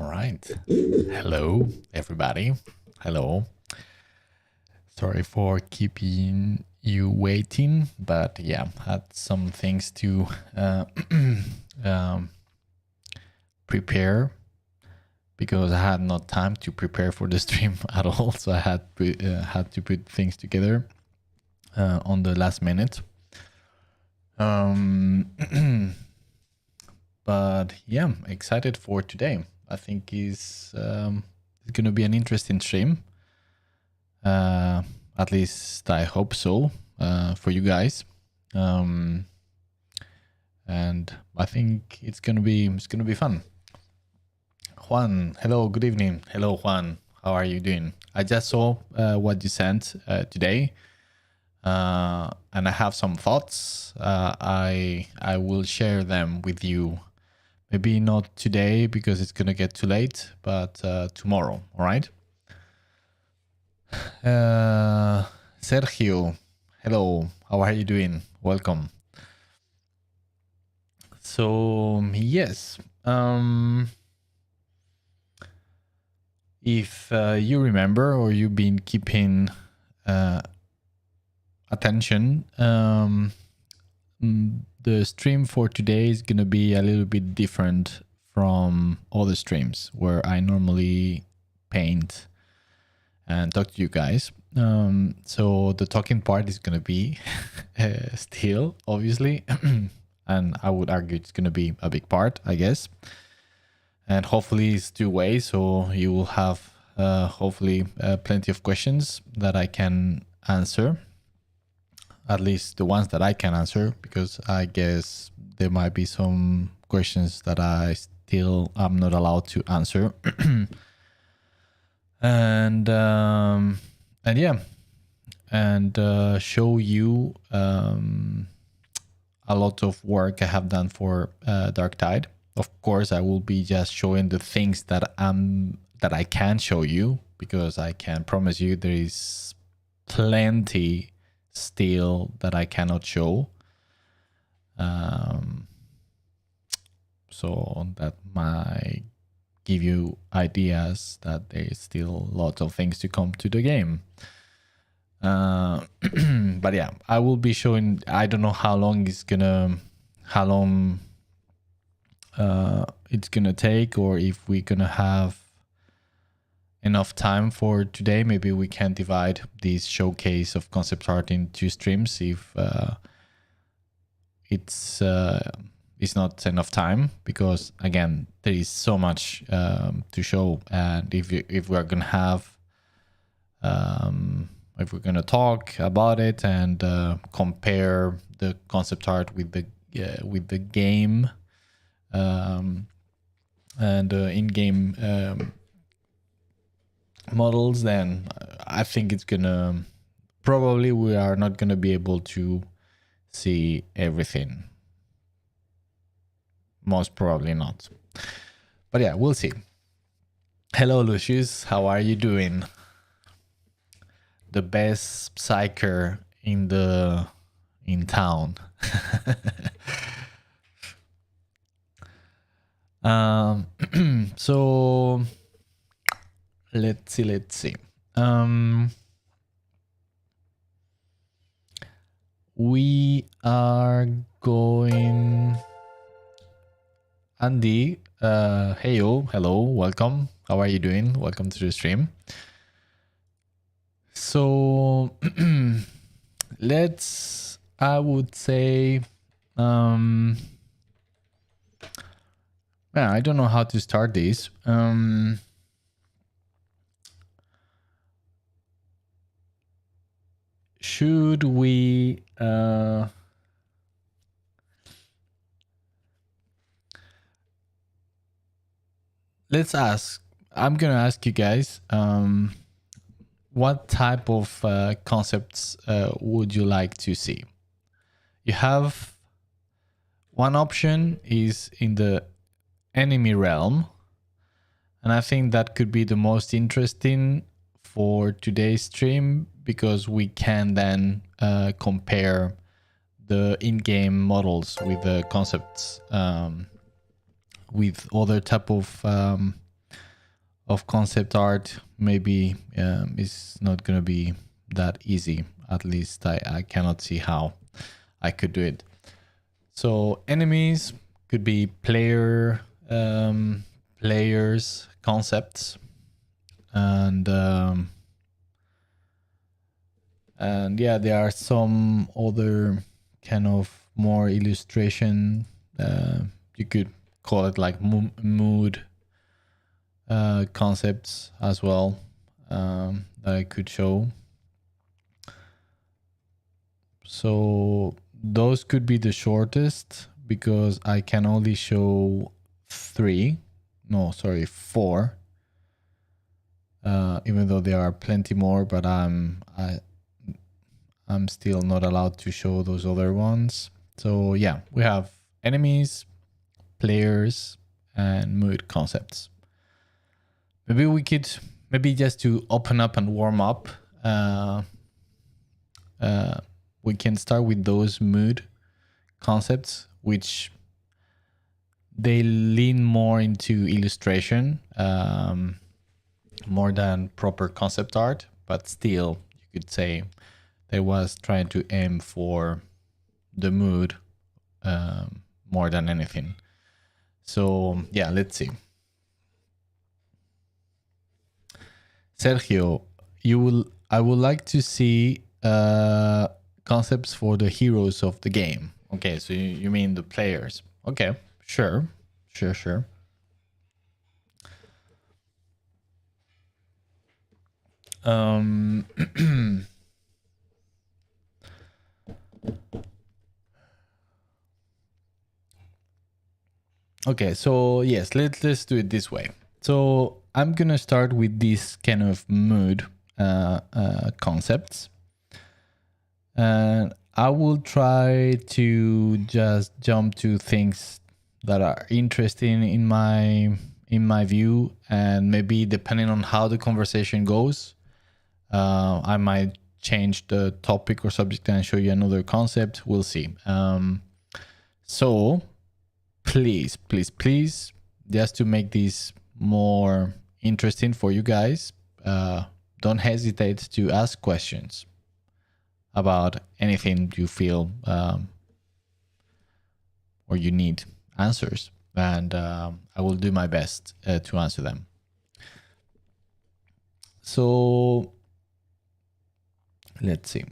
All right. Hello, everybody. Hello. Sorry for keeping you waiting, but yeah, had some things to prepare because I had no time to prepare for the stream at all. So I had to put things together on the last minute. But yeah, excited for today. I think it's going to be an interesting stream. At least I hope so for you guys. And I think it's gonna be fun. Juan, hello, good evening. Hello, Juan. How are you doing? I just saw what you sent today, and I have some thoughts. I will share them with you. Maybe not today because it's gonna get too late, but tomorrow. All right. Sergio, hello. How are you doing? Welcome. So yes, if you remember or you've been keeping attention, the stream for today is gonna be a little bit different from other streams where I normally paint and talk to you guys. So the talking part is gonna be still, obviously, and I would argue it's gonna be a big part, I guess. And hopefully it's two ways, so you will have hopefully plenty of questions that I can answer. At least the ones that I can answer, because I guess there might be some questions that I still am not allowed to answer. And yeah, and show you a lot of work I have done for Darktide. Of course, I will be just showing the things that I can show you, because I can promise you there is plenty still that I cannot show. So that might give you ideas that there's still lots of things to come to the game. But yeah, I will be showing. I don't know how long it's gonna take, or if we're gonna have enough time for today. Maybe we can divide this showcase of concept art in 2 streams if it's not enough time, because again there is so much to show, and if we're gonna have if we're gonna talk about it and compare the concept art with the game and in-game models, then I think it's gonna probably we are not gonna be able to see everything. Most probably not. But yeah, we'll see. Hello, Lucius. How are you doing? The best psyker in town. So let's see. We are going. Andy, heyo, hello, welcome. How are you doing? Welcome to the stream. So I would say, yeah, I don't know how to start this. Should we let's ask. I'm gonna ask you guys, what type of concepts would you like to see? You have one option is in the enemy realm, and I think that could be the most interesting for today's stream, because we can then compare the in-game models with the concepts with other type of of concept art, maybe it's not gonna be that easy. At least I cannot see how I could do it. So enemies could be players, concepts, and yeah, there are some other kind of more illustration. You could call it like mood concepts as well, that I could show. So those could be the shortest because I can only show 4, even though there are plenty more, but I'm still not allowed to show those other ones. So yeah, we have enemies, players, and mood concepts. Maybe we could, just to open up and warm up, we can start with those mood concepts, which they lean more into illustration, more than proper concept art, but still you could say they was trying to aim for the mood more than anything. So yeah, let's see. Sergio, I would like to see concepts for the heroes of the game. Okay, so you mean the players. Okay, sure. Okay, so yes, let's do it this way. So I'm gonna start with this kind of mood concepts, and I will try to just jump to things that are interesting in my view, and maybe depending on how the conversation goes, I might change the topic or subject and show you another concept. We'll see. So please, just to make this more interesting for you guys, don't hesitate to ask questions about anything you feel or you need answers, and I will do my best to answer them. So let's see.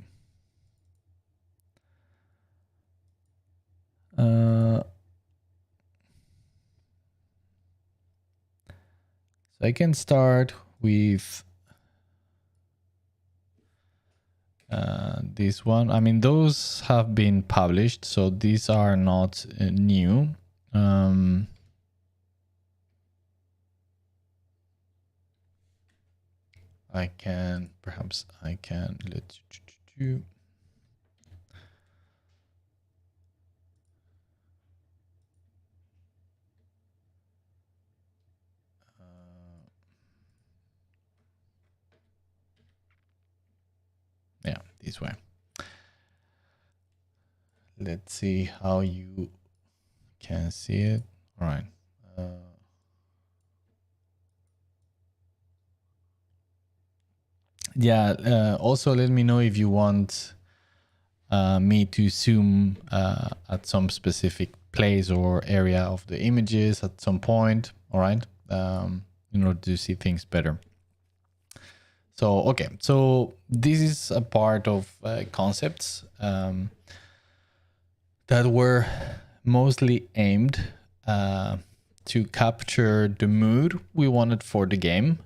So I can start with this one. I mean, those have been published, so these are not new. I can let you. Yeah, this way. Let's see how you can see it. All right. Yeah, also let me know if you want me to zoom at some specific place or area of the images at some point, all right, in order to see things better. So, okay, so this is a part of concepts that were mostly aimed to capture the mood we wanted for the game,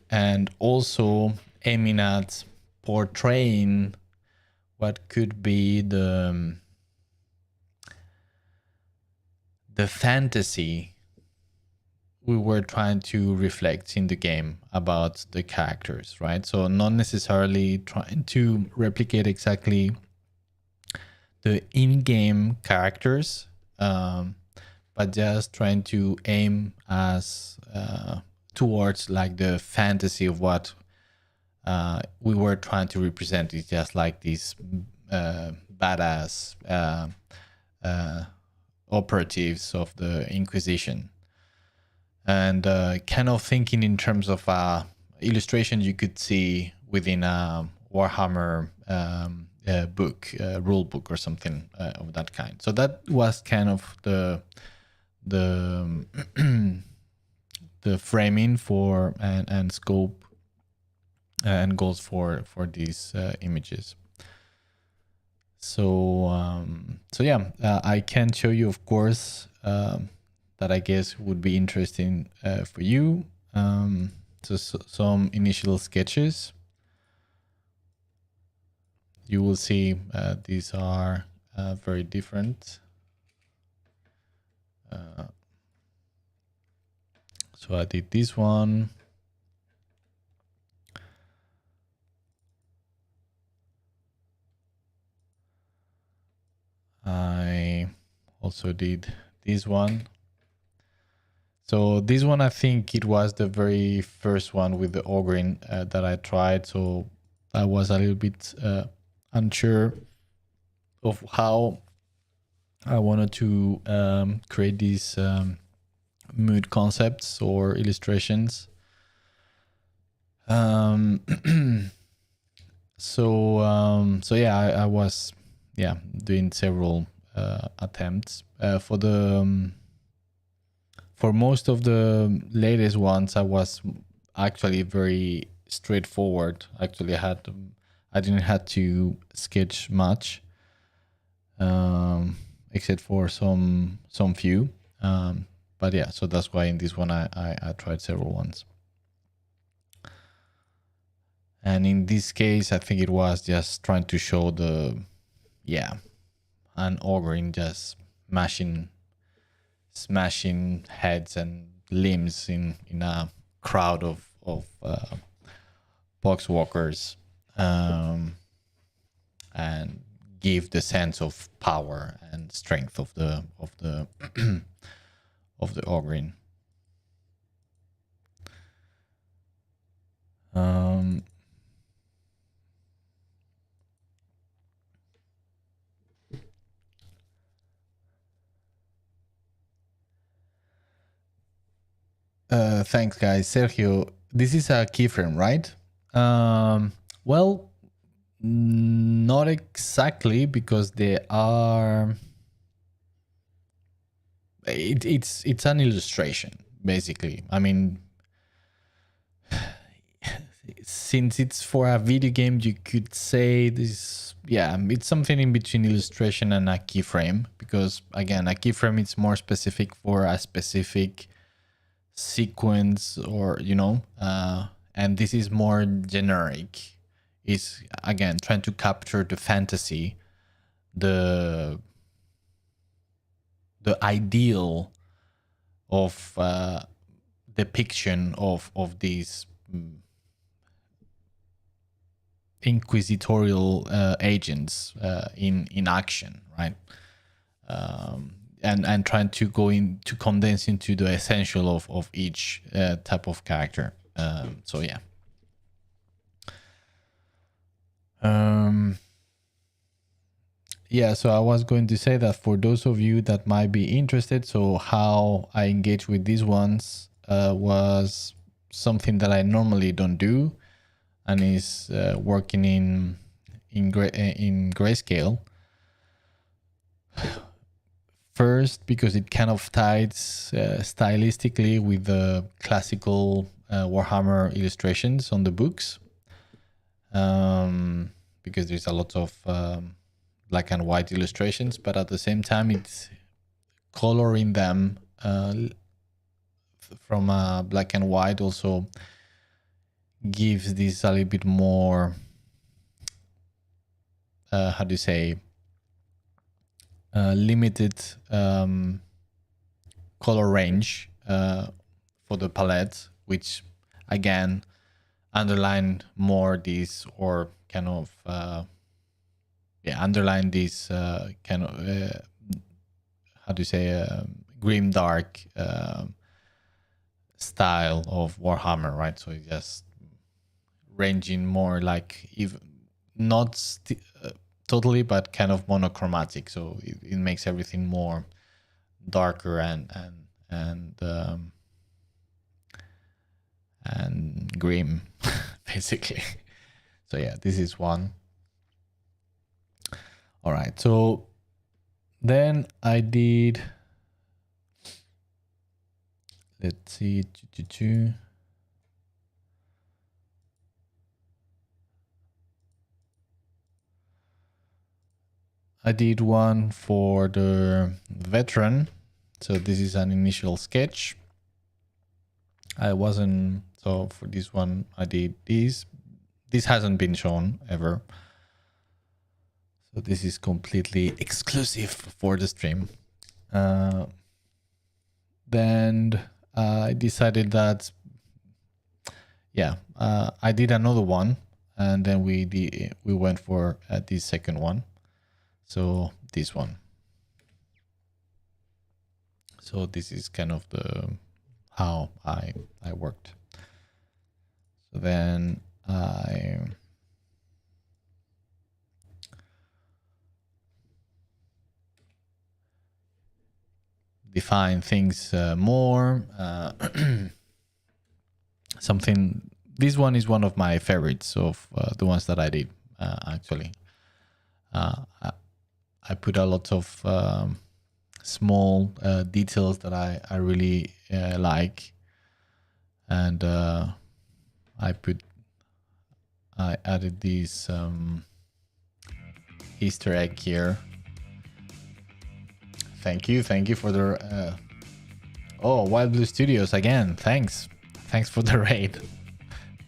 and also aiming at portraying what could be the fantasy we were trying to reflect in the game about the characters, right? So not necessarily trying to replicate exactly the in-game characters, but just trying to aim as towards like the fantasy of what we were trying to represent. Is just like these badass operatives of the Inquisition. and kind of thinking in terms of illustration you could see within a Warhammer book, rule book or something of that kind. So that was kind of the the framing for and scope and goals for these images. So so yeah, I can show you, of course, that I guess would be interesting for you. So some initial sketches. You will see these are very different. So I did this one. I also did this one. So this one, I think it was the very first one with the Ogrin that I tried. So I was a little bit unsure of how I wanted to create these mood concepts or illustrations. So yeah, I was doing several attempts for the for most of the latest ones. I was actually very straightforward. Actually, I didn't have to sketch much, except for some few. But yeah, so that's why in this one I tried several ones. And in this case, I think it was just trying to show an Ogre just smashing heads and limbs in a crowd of box walkers, and give the sense of power and strength of the of the Ogre. Thanks, guys. Sergio, this is a keyframe, right? Well, not exactly, because they are. It's an illustration, basically. I mean, since it's for a video game, you could say this. Yeah, it's something in between illustration and a keyframe, because again, a keyframe is more specific for a specific sequence, or and this is more generic. Is again trying to capture the fantasy, the ideal of depiction of these inquisitorial agents in action, right? And trying to go in to condense into the essential of each type of character. So yeah. Yeah, so I was going to say that for those of you that might be interested, so how I engage with these ones was something that I normally don't do, and is working in grayscale. First, because it kind of ties stylistically with the classical Warhammer illustrations on the books, because there's a lot of black and white illustrations, but at the same time it's coloring them from black and white also gives this a little bit more how do you say limited color range for the palette, which again underline more this, or kind of underline this kind of how do you say grim dark style of Warhammer, right? So it's just ranging more like, even not totally, but kind of monochromatic. So it makes everything more darker and and grim, basically. So yeah, this is one. All right, so then I did, let's see, I did one for the veteran. So this is an initial sketch. I wasn't, so for this one, I did this. This hasn't been shown ever. So this is completely exclusive for the stream. Then I decided that, yeah, I did another one, and then we went for the second one. So this one. So this is kind of the how I worked. So then I define things more. Something. This one is one of my favorites of the ones that I did. Actually, I put a lot of small details that I really like, and I added this Easter egg here. Thank you for the oh, Wild Blue Studios again. Thanks for the raid.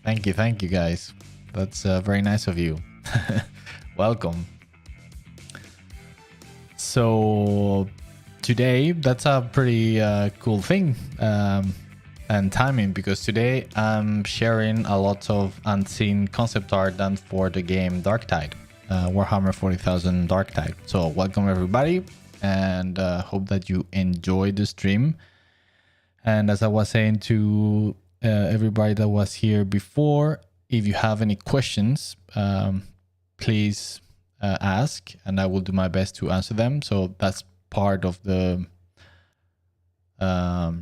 Thank you guys. That's very nice of you. Welcome. So today, that's a pretty cool thing and timing, because today I'm sharing a lot of unseen concept art done for the game Darktide, Warhammer40000 Darktide. So welcome everybody, and hope that you enjoyed the stream. And as I was saying to everybody that was here before, if you have any questions, please ask, and I will do my best to answer them. So that's part of the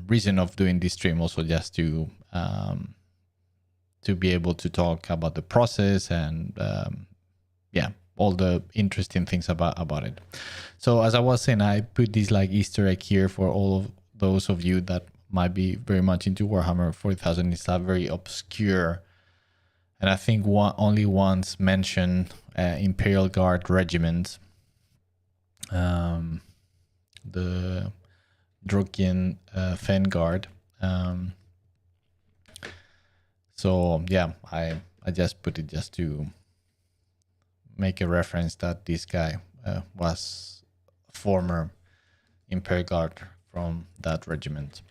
reason of doing this stream, also just to be able to talk about the process and yeah, all the interesting things about it. So as I was saying, I put this like Easter egg here for all of those of you that might be very much into Warhammer 40,000. It's a very obscure, and I think only once mentioned Imperial Guard regiment, the Drukian Fen Guard. So yeah, I just put it just to make a reference that this guy was former Imperial Guard from that regiment.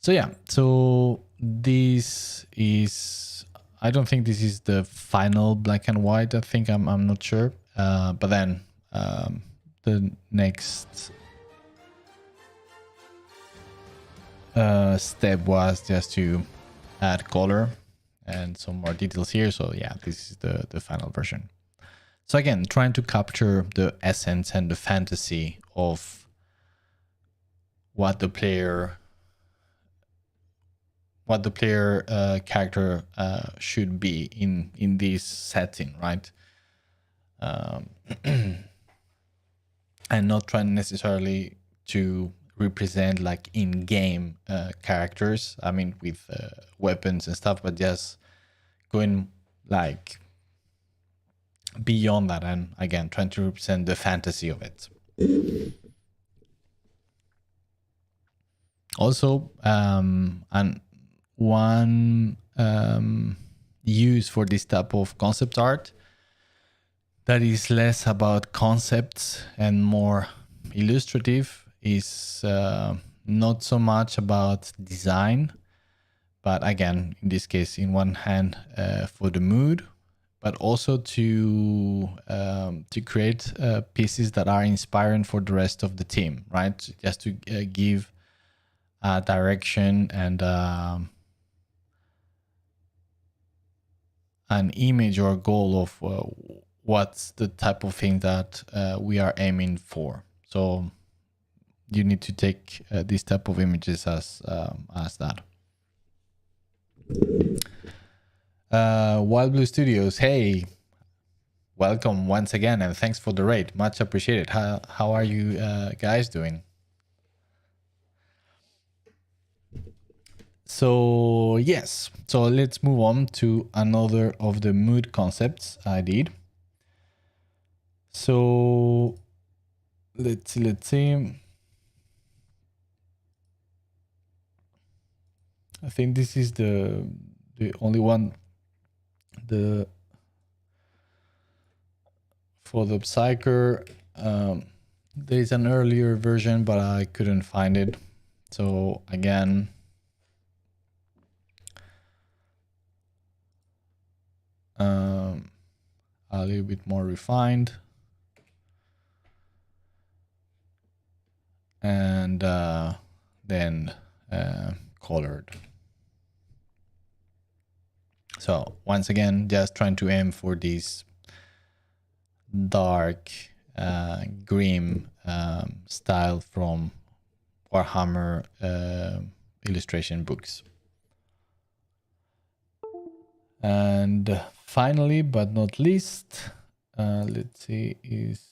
So yeah, so this is, I don't think this is the final black and white. I think I'm not sure. But then the next step was just to add color and some more details here. So yeah, this is the final version. So again, trying to capture the essence and the fantasy of what the player character should be in this setting, right? And not trying necessarily to represent like in-game characters, I mean with weapons and stuff, but just going like beyond that, and again trying to represent the fantasy of it. Also, and one use for this type of concept art that is less about concepts and more illustrative is not so much about design, but again, in this case, in one hand for the mood, but also to create pieces that are inspiring for the rest of the team, right? Just to give direction and an image or goal of what's the type of thing that we are aiming for. So you need to take these type of images as that. Wild Blue Studios, hey, welcome once again, and thanks for the raid, much appreciated. How are you guys doing? So yes, so let's move on to another of the mood concepts I did. So let's see. I think this is the only one. For the Psyker, there is an earlier version, but I couldn't find it. So again, a little bit more refined, and then colored. So once again, just trying to aim for this dark, grim style from Warhammer illustration books. And finally, but not least, let's see, is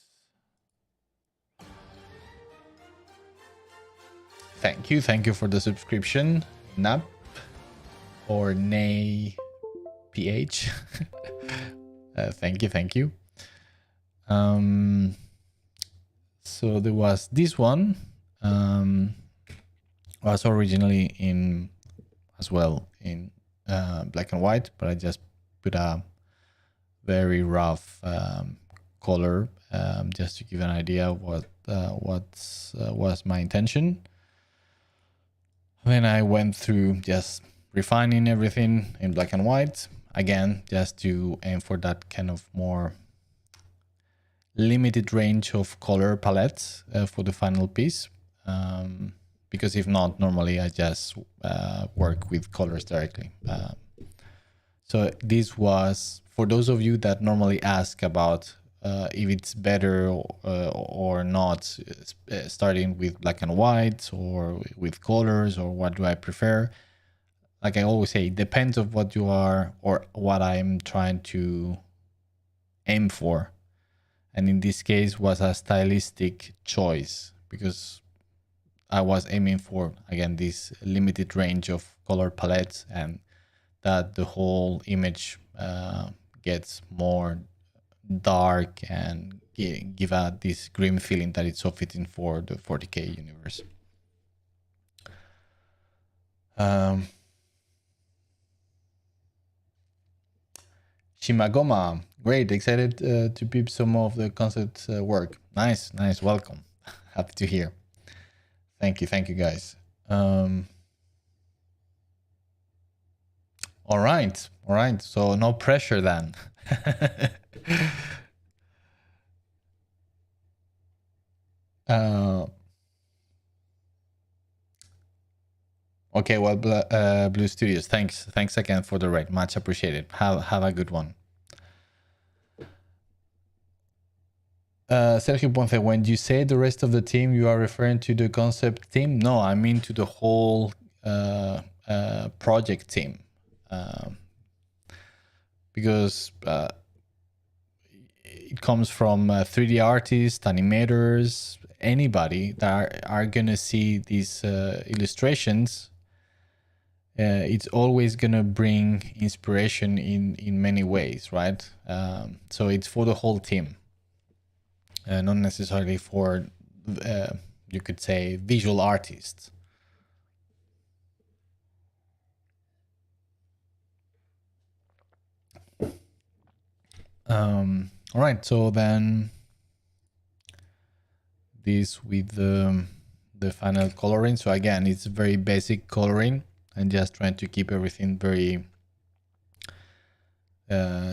thank you for the subscription, Nap or Nay PH. Thank you. So there was this one, was originally in as well in black and white, but I just put a very rough color just to give an idea of what was my intention. Then I went through just refining everything in black and white, again just to aim for that kind of more limited range of color palettes for the final piece, because if not, normally I just work with colors directly. So this was for those of you that normally ask about if it's better or not starting with black and white or with colors, or what do I prefer. Like I always say, it depends on what you are or what I'm trying to aim for. And in this case was a stylistic choice, because I was aiming for, again, this limited range of color palettes, and that the whole image gets more dark and give out this grim feeling that it's so fitting for the 40k universe. Shimagoma, great, excited to peep some of the concept work. Nice, welcome. Happy to hear. Thank you guys. All right, so no pressure then. Okay, well, Blue Studios, thanks again for the raid, much appreciated. Have a good one. Sergio Ponce, when you say the rest of the team, you are referring to the concept team? No, I mean to the whole project team, because it comes from 3D artists, animators, anybody that are gonna see these illustrations. It's always gonna bring inspiration in many ways, right? So it's for the whole team, not necessarily for you could say visual artists. All right, so then this with the final coloring. So again, it's very basic coloring and just trying to keep everything very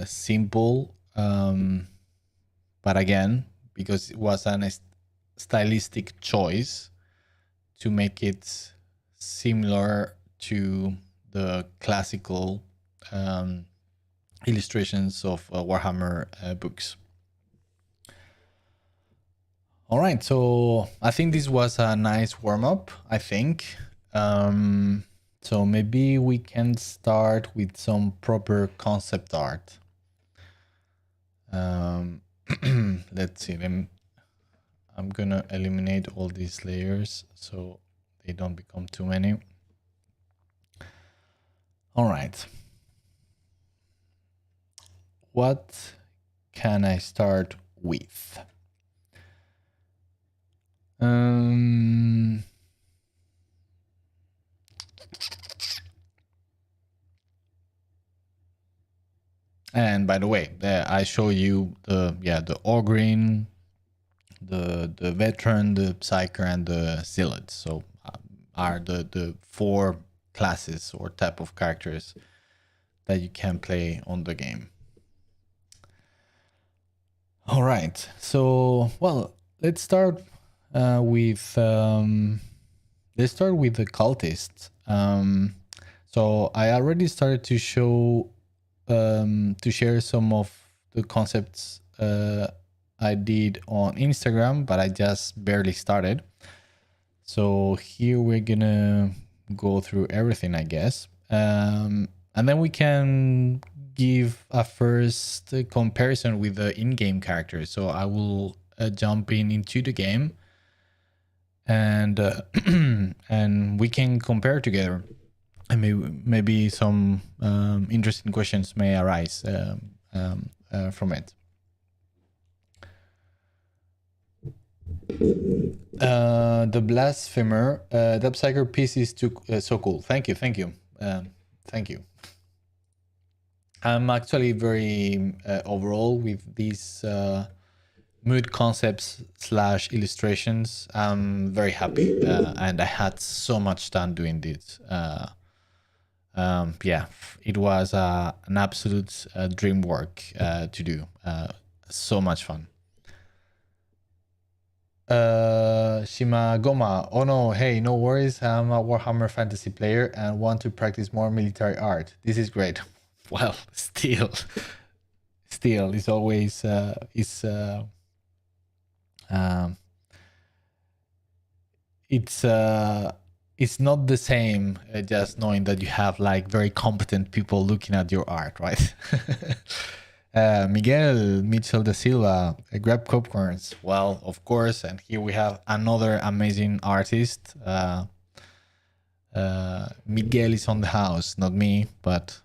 simple. But again, because it was a stylistic choice to make it similar to the classical illustrations of Warhammer books. All right, so I think this was a nice warm-up, I think. So maybe we can start with some proper concept art. Let's see. I'm gonna eliminate all these layers so they don't become too many. All right. What can I start with? And by the way, I show you the Ogryn, the Veteran, the Psyker, and the Zealot. So are the 4 classes or type of characters that you can play on the game. All right. So let's start with the cultists. So I already started to show to share some of the concepts I did on Instagram, but I just barely started. So here we're gonna go through everything, I guess, and then we can give a first comparison with the in-game characters. So I will jump into the game, and and we can compare together, and maybe some interesting questions may arise from it. The Blasphemer, that Psyker piece is so cool. Thank you. Thank you. I'm actually very overall with these mood concepts / illustrations. I'm very happy, and I had so much fun doing this. Yeah, it was an absolute dream work to do. So much fun. Shima Goma, oh no, hey, no worries. I'm a Warhammer fantasy player and want to practice more military art. This is great. Well, still, it's always it's not the same just knowing that you have like very competent people looking at your art, right? Miguel Mitchell da Silva, grab popcorns. Well, of course, and here we have another amazing artist. Miguel is on the house, not me, but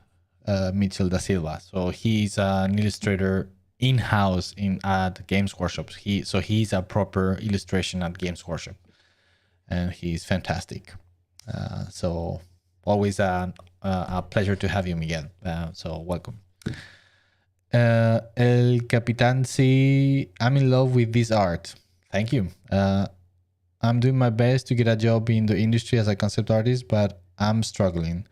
Mitchell da Silva. So he's an illustrator in-house at Games Workshop. He's a proper illustration at Games Workshop, and he's fantastic. So always a pleasure to have you, Miguel. So welcome. El Capitan C, I'm in love with this art. Thank you. I'm doing my best to get a job in the industry as a concept artist, but I'm struggling.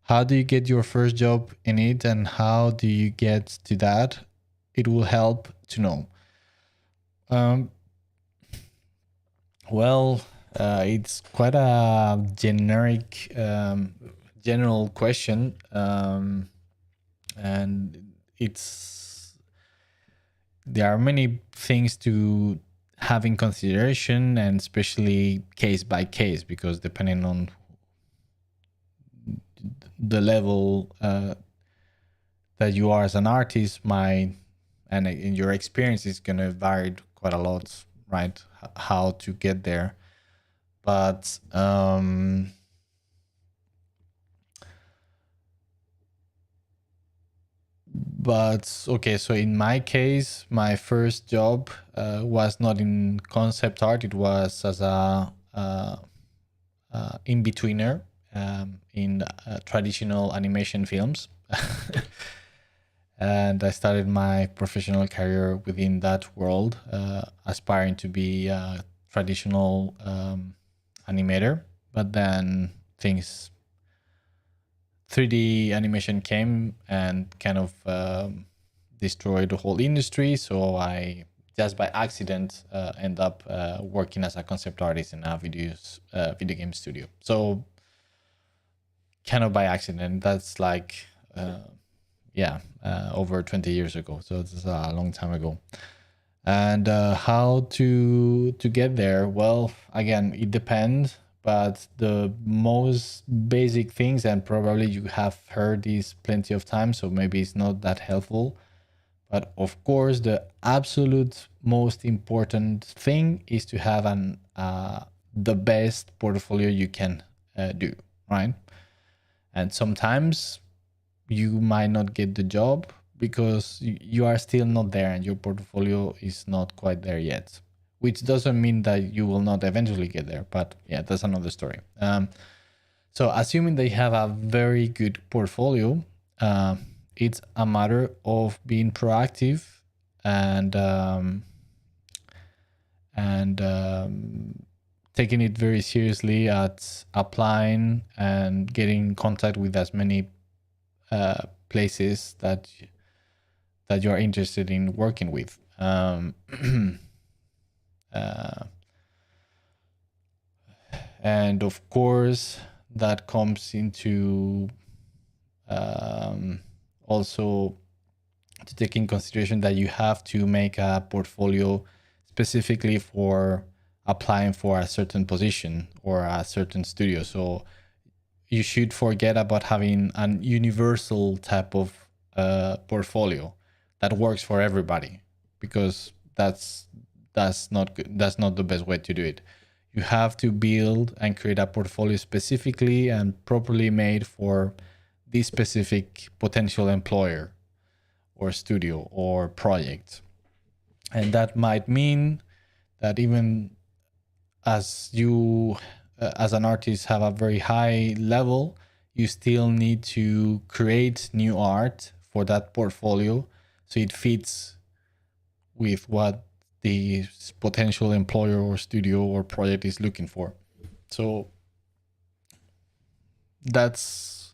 How do you get your first job in it, and how do you get to that? It will help to know. Well, it's quite a generic, general question, and there are many things to have in consideration, and especially case by case, because depending on the level that you are as an artist, and in your experience is going to vary quite a lot, right? How to get there. But okay, so in my case, my first job was not in concept art. It was as a in-betweener in traditional animation films. And I started my professional career within that world, aspiring to be a traditional animator. But then 3D animation came and kind of destroyed the whole industry. So I just by accident end up working as a concept artist in a video game studio. So kind of by accident. That's like over 20 years ago. So it's a long time ago. And how to get there? Well, again, it depends. but the most basic things, and probably you have heard this plenty of times, so maybe it's not that helpful. But of course, the absolute most important thing is to have the best portfolio you can do, right? And sometimes you might not get the job because you are still not there and your portfolio is not quite there yet, which doesn't mean that you will not eventually get there. But yeah, that's another story. So assuming they have a very good portfolio, it's a matter of being proactive and taking it very seriously at applying and getting in contact with as many places that you are interested in working with. And of course, that comes into also to take in consideration that you have to make a portfolio specifically for applying for a certain position or a certain studio. So you should forget about having an universal type of portfolio that works for everybody, because that's not good. That's not the best way to do it. You have to build and create a portfolio specifically and properly made for this specific potential employer or studio or project. And that might mean that even as you as an artist have a very high level, you still need to create new art for that portfolio so it fits with what the potential employer or studio or project is looking for. So that's,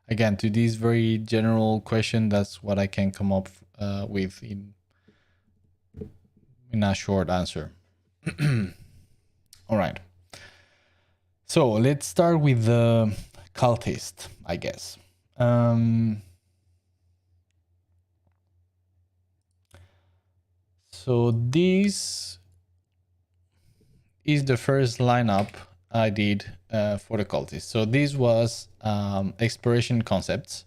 again, to this very general question, that's what I can come up with in a short answer. All right. So let's start with the cultist, I guess. So this is the first lineup I did for the cultist. So this was exploration concepts.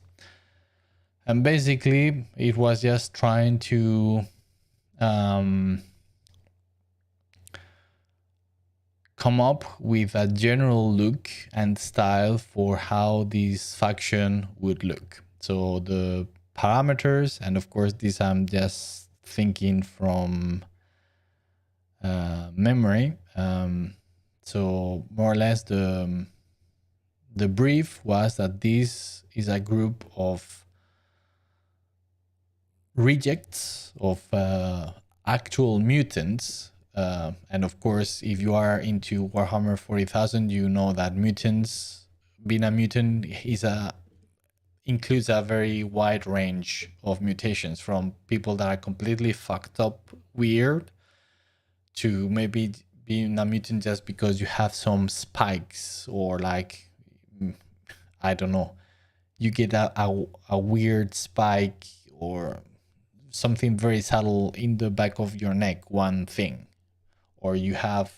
And basically, it was just trying to come up with a general look and style for how this faction would look. So the parameters, and of course, this I'm just thinking from memory. So more or less the brief was that this is a group of rejects of actual mutants. And of course, if you are into Warhammer 40,000, you know that mutants, being a mutant includes a very wide range of mutations, from people that are completely fucked up weird to maybe being a mutant just because you have some spikes, or like, I don't know, you get a weird spike or something very subtle in the back of your neck, one thing, or you have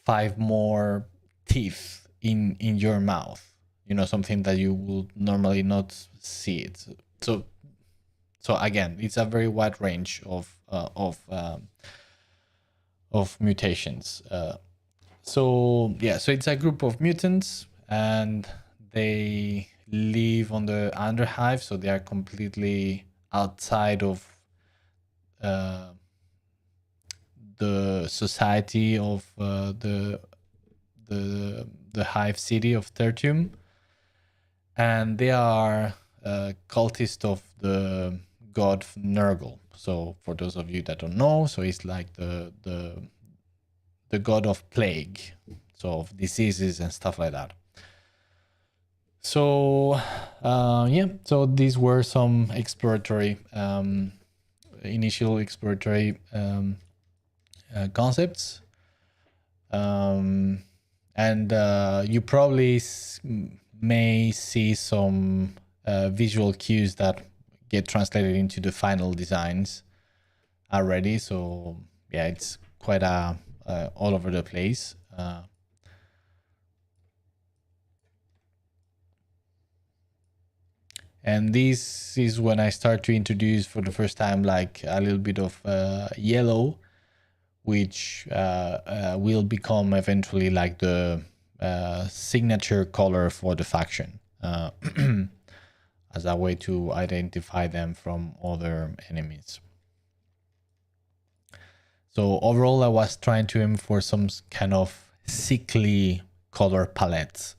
5 more teeth in your mouth, something that you will normally not see it. So again, it's a very wide range of mutations. So it's a group of mutants, and they live on the Underhive, so they are completely outside of the society of the hive city of Tertium, and they are cultists of the god Nurgle. So for those of you that don't know, so it's like the god of plague, so of diseases and stuff like that. So so these were some exploratory initial exploratory concepts, and you probably may see some visual cues that get translated into the final designs already. So yeah, it's quite all over the place. And this is when I start to introduce for the first time like a little bit of yellow, which will become eventually like the signature color for the faction, as a way to identify them from other enemies. So overall, I was trying to aim for some kind of sickly color palette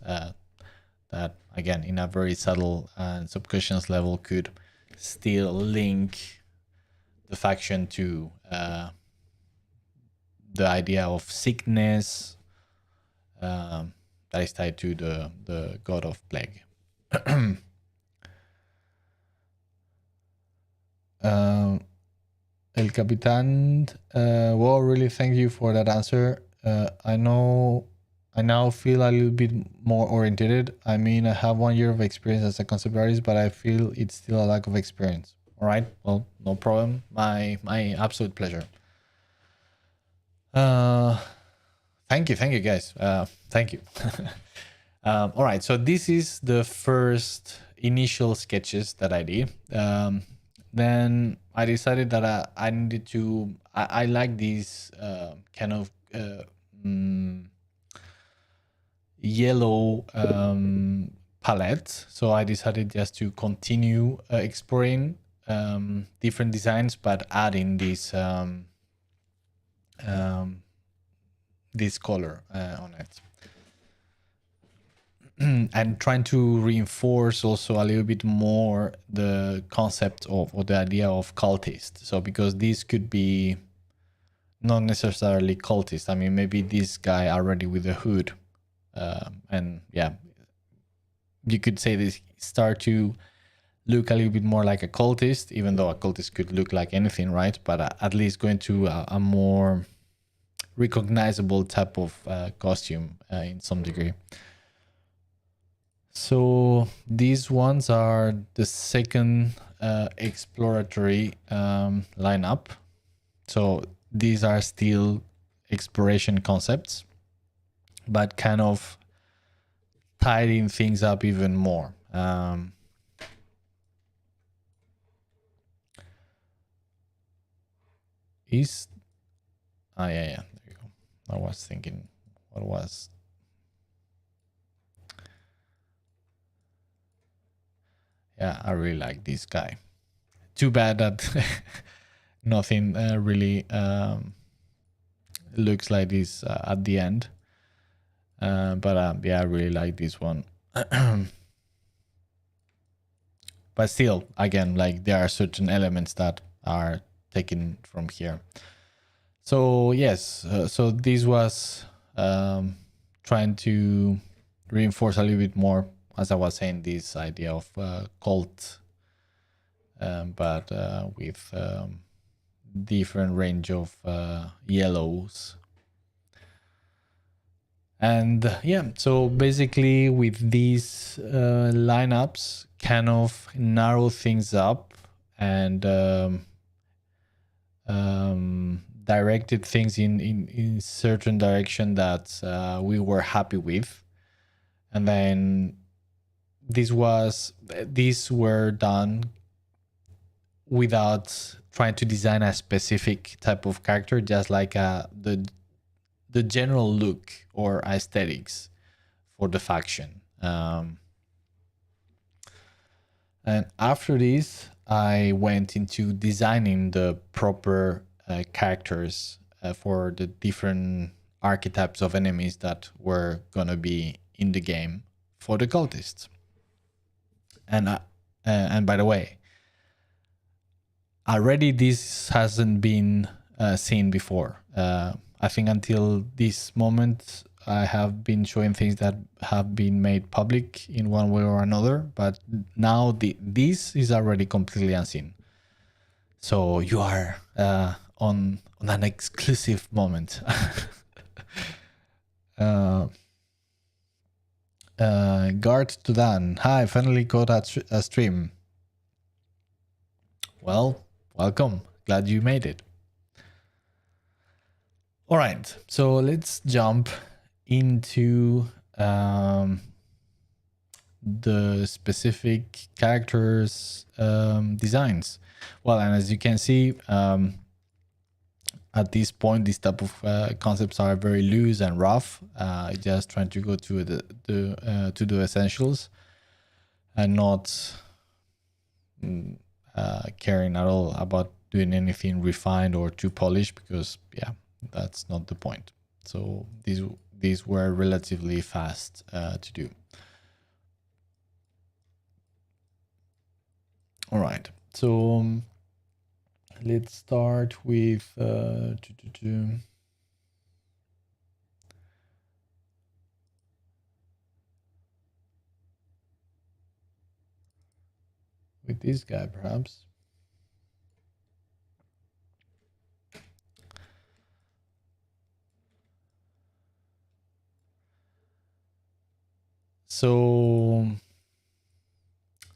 that, again, in a very subtle and subconscious level, could still link the faction to the idea of sickness that is tied to the god of plague. El Capitan, well, really thank you for that answer. I now feel a little bit more oriented. I mean, I have 1 year of experience as a concept artist, but I feel it's still a lack of experience. All right, well, no problem. My absolute pleasure. Thank you guys. Thank you. All right, so this is the first initial sketches that I did. Then I decided that I needed to, I like these kind of yellow palette. So I decided just to continue exploring different designs, but adding this color on it. And trying to reinforce also a little bit more the concept of, or the idea of cultist. So because this could be not necessarily cultist. I mean, maybe this guy already with a hood. And yeah, you could say this start to look a little bit more like a cultist, even though a cultist could look like anything, right? But at least going to a more recognizable type of costume in some degree. So these ones are the second exploratory lineup. So these are still exploration concepts, but kind of tidying things up even more. Yeah, there you go. I was thinking what was. Yeah, I really like this guy. Too bad that nothing really looks like this at the end. But yeah, I really like this one. But still, again, like there are certain elements that are taken from here. So yes, so this was trying to reinforce a little bit more, as I was saying, this idea of cult, but with different range of yellows. And yeah, so basically with these lineups, kind of narrow things up and directed things in certain direction that we were happy with. And then these were done without trying to design a specific type of character, just like the general look or aesthetics for the faction. And after this, I went into designing the proper characters for the different archetypes of enemies that were gonna be in the game for the cultists. And by the way, already this hasn't been seen before. I think until this moment, I have been showing things that have been made public in one way or another, but now this is already completely unseen. So you are on an exclusive moment. Guard to Dan. Hi, finally got a stream. Well, welcome. Glad you made it. All right, so let's jump into the specific characters designs. Well, and as you can see, at this point, these type of concepts are very loose and rough. Just trying to go to the essentials and not caring at all about doing anything refined or too polished, because yeah, that's not the point. So these were relatively fast to do. All right, so let's start with with this guy, perhaps. So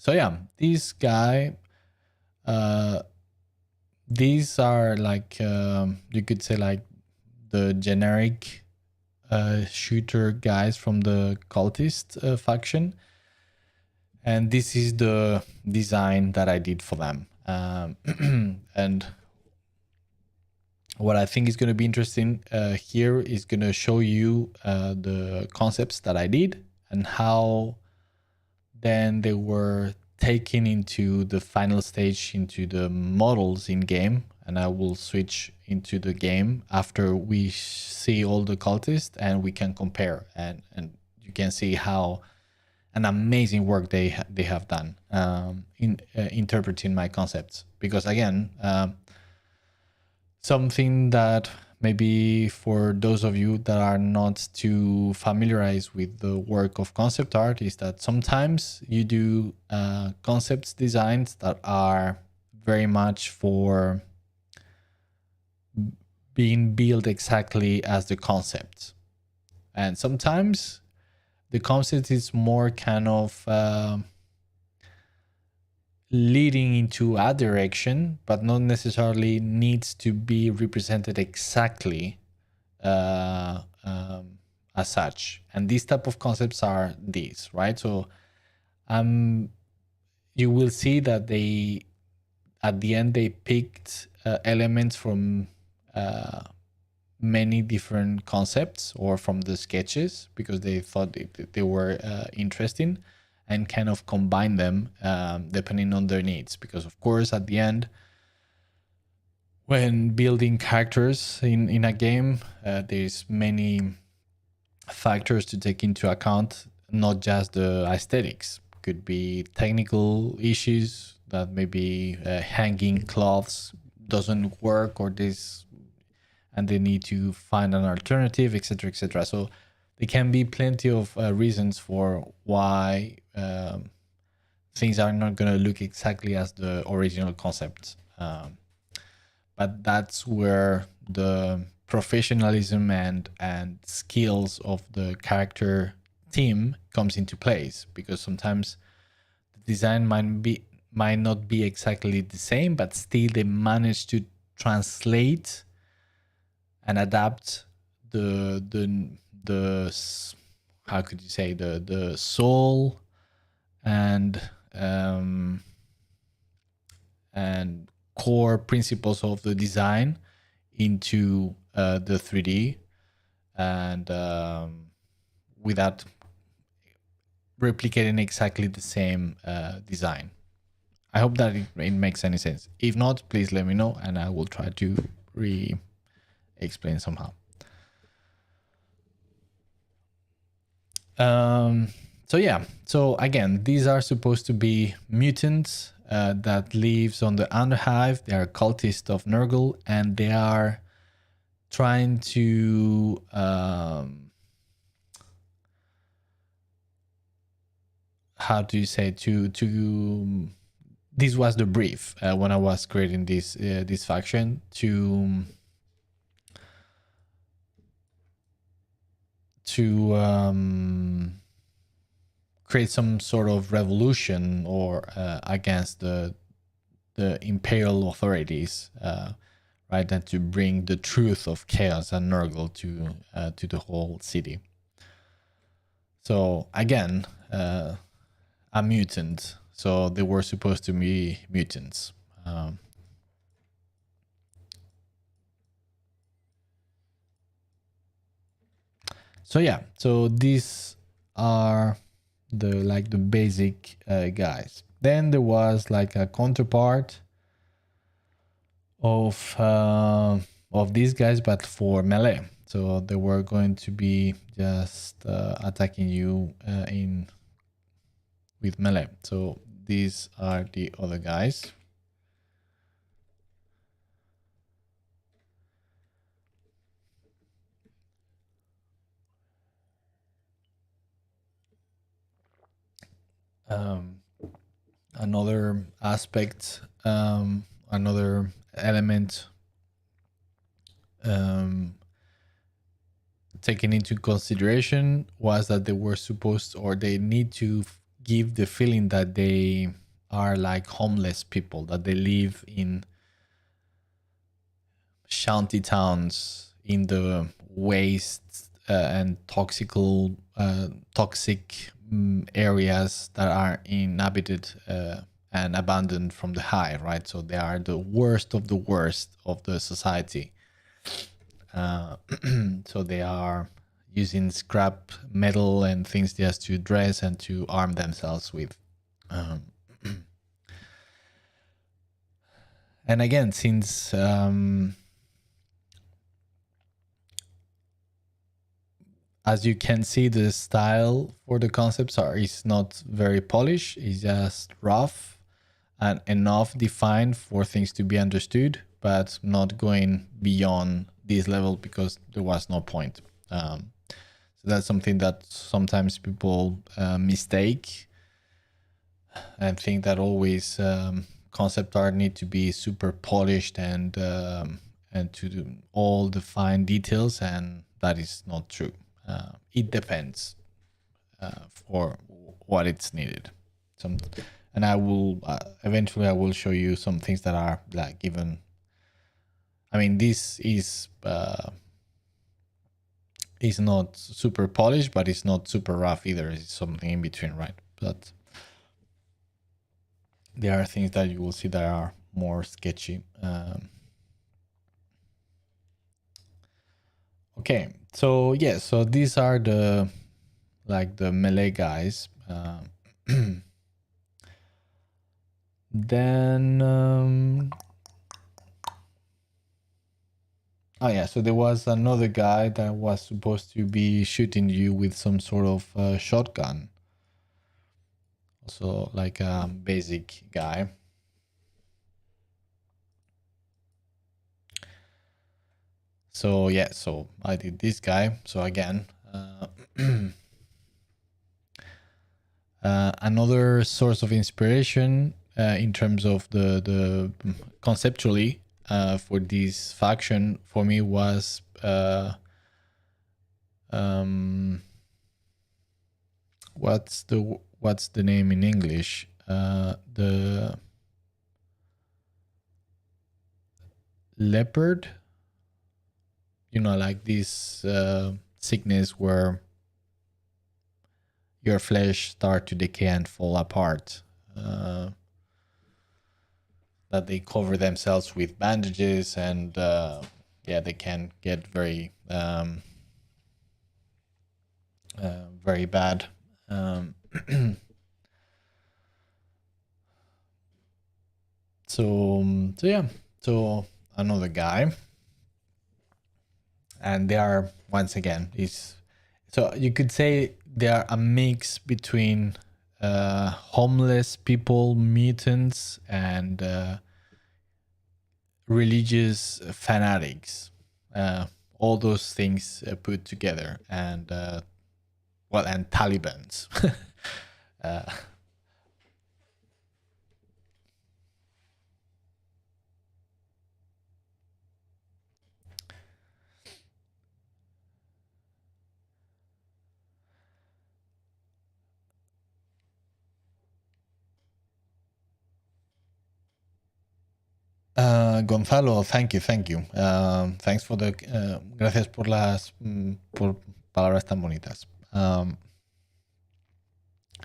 yeah, this guy, these are like, you could say like the generic shooter guys from the cultist faction. And this is the design that I did for them. And what I think is going to be interesting here is going to show you the concepts that I did and how then they were taken into the final stage, into the models in game. And I will switch into the game after we see all the cultists and we can compare, and you can see how an amazing work they have done in interpreting my concepts. Because again, something that maybe for those of you that are not too familiarized with the work of concept art is that sometimes you do concepts designs that are very much for being built exactly as the concept. And sometimes the concept is more kind of leading into a direction, but not necessarily needs to be represented exactly as such. And these type of concepts are these, right? So you will see that they, at the end, they picked elements from many different concepts or from the sketches because they thought they were interesting, and kind of combine them depending on their needs. Because of course, at the end, when building characters in a game, there's many factors to take into account, not just the aesthetics. Could be technical issues that maybe hanging cloths doesn't work, or this, and they need to find an alternative, etc., etc. So there can be plenty of reasons for why things are not going to look exactly as the original concept. But that's where the professionalism and skills of the character team comes into place, because sometimes the design might not be exactly the same, but still they manage to translate and adapt the how could you say, the soul and core principles of the design into the 3D, and without replicating exactly the same design. I hope that it makes any sense. If not, please let me know and I will try to explain somehow. So yeah, so again, these are supposed to be mutants that lives on the Underhive. They are cultists of Nurgle, and they are trying to how do you say, to this was the brief when I was creating this faction, to create some sort of revolution or against the imperial authorities, right, and to bring the truth of chaos and Nurgle to the whole city. So again, a mutant. So they were supposed to be mutants. So yeah, so these are the basic guys. Then there was like a counterpart of these guys, but for melee. So they were going to be just attacking you in with melee. So these are the other guys. Another aspect, another element taken into consideration was that they were supposed, or they need to give the feeling that they are like homeless people, that they live in shanty towns in the waste and toxic areas that are inhabited and abandoned from the high, right? So they are the worst of the society. So they are using scrap metal and things just to dress and to arm themselves with. And again, since as you can see, the style for the concepts is not very polished. It's just rough and enough defined for things to be understood, but not going beyond this level because there was no point. So that's something that sometimes people mistake and think that always concept art need to be super polished and to do all the fine details, and that is not true. It depends for what it's needed. And I will eventually I will show you some things that are like given. I mean, this is not super polished, but it's not super rough either. It's something in between, right? But there are things that you will see that are more sketchy. Okay, so yeah, so these are the melee guys. Then oh yeah, so there was another guy that was supposed to be shooting you with some sort of shotgun. Also like a basic guy. So yeah, so I did this guy. So again, another source of inspiration in terms of the conceptually for this faction for me was what's the name in English? The leopard. You know, like this sickness where your flesh start to decay and fall apart. That they cover themselves with bandages and yeah, they can get very very bad. So yeah, so another guy, and they are once again is so you could say they are a mix between homeless people, mutants, and religious fanatics. All those things put together, and well, and Talibans. Gonzalo, thank you, thank you. Thanks for the gracias por las por palabras tan bonitas.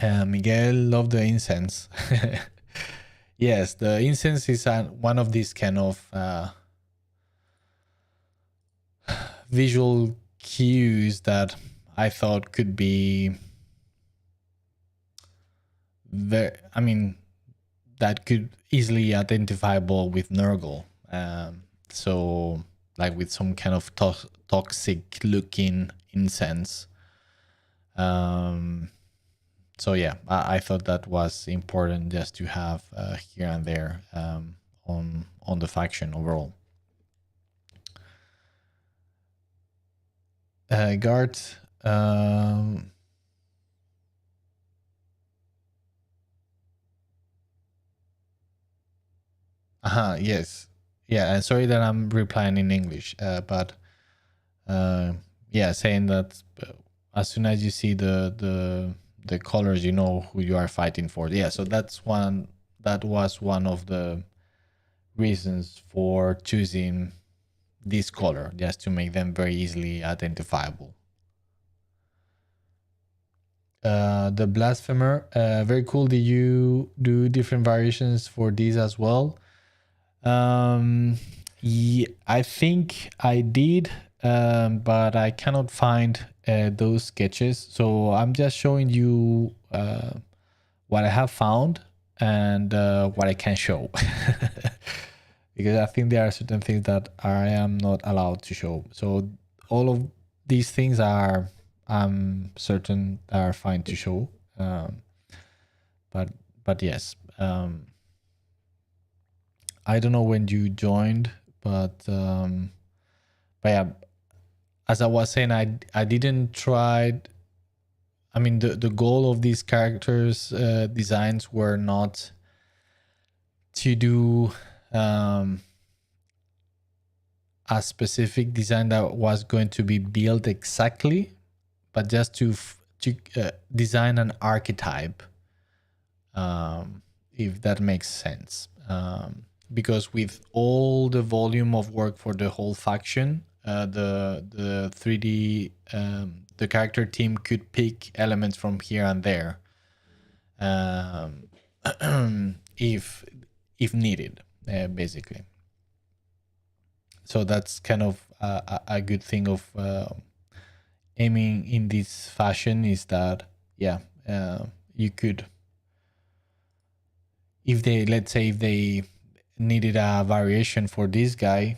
Miguel loved the incense. Yes, the incense is one of these kind of visual cues that I thought could be I mean, that could easily identifiable with Nurgle. So, like with some kind of toxic looking incense. So yeah, I thought that was important just to have here and there on the faction overall. Guard. Yes. Yeah, and sorry that I'm replying in English, but yeah, saying that as soon as you see the colors, you know who you are fighting for. Yeah, so that was one of the reasons for choosing this color, just to make them very easily identifiable. The blasphemer, very cool. Did you do different variations for these as well? Yeah, I think I did, but I cannot find those sketches. So I'm just showing you what I have found and what I can show. Because I think there are certain things that I am not allowed to show. So all of these things are, I'm certain, are fine to show. But yes. I don't know when you joined, but yeah, as I was saying, I didn't try. I mean, the goal of these characters designs were not to do a specific design that was going to be built exactly, but just to design an archetype, if that makes sense. Because with all the volume of work for the whole faction, the 3D the character team could pick elements from here and there, if needed, basically. So that's kind of a good thing of aiming in this fashion, is that yeah, you could, if they, let's say, if they needed a variation for this guy,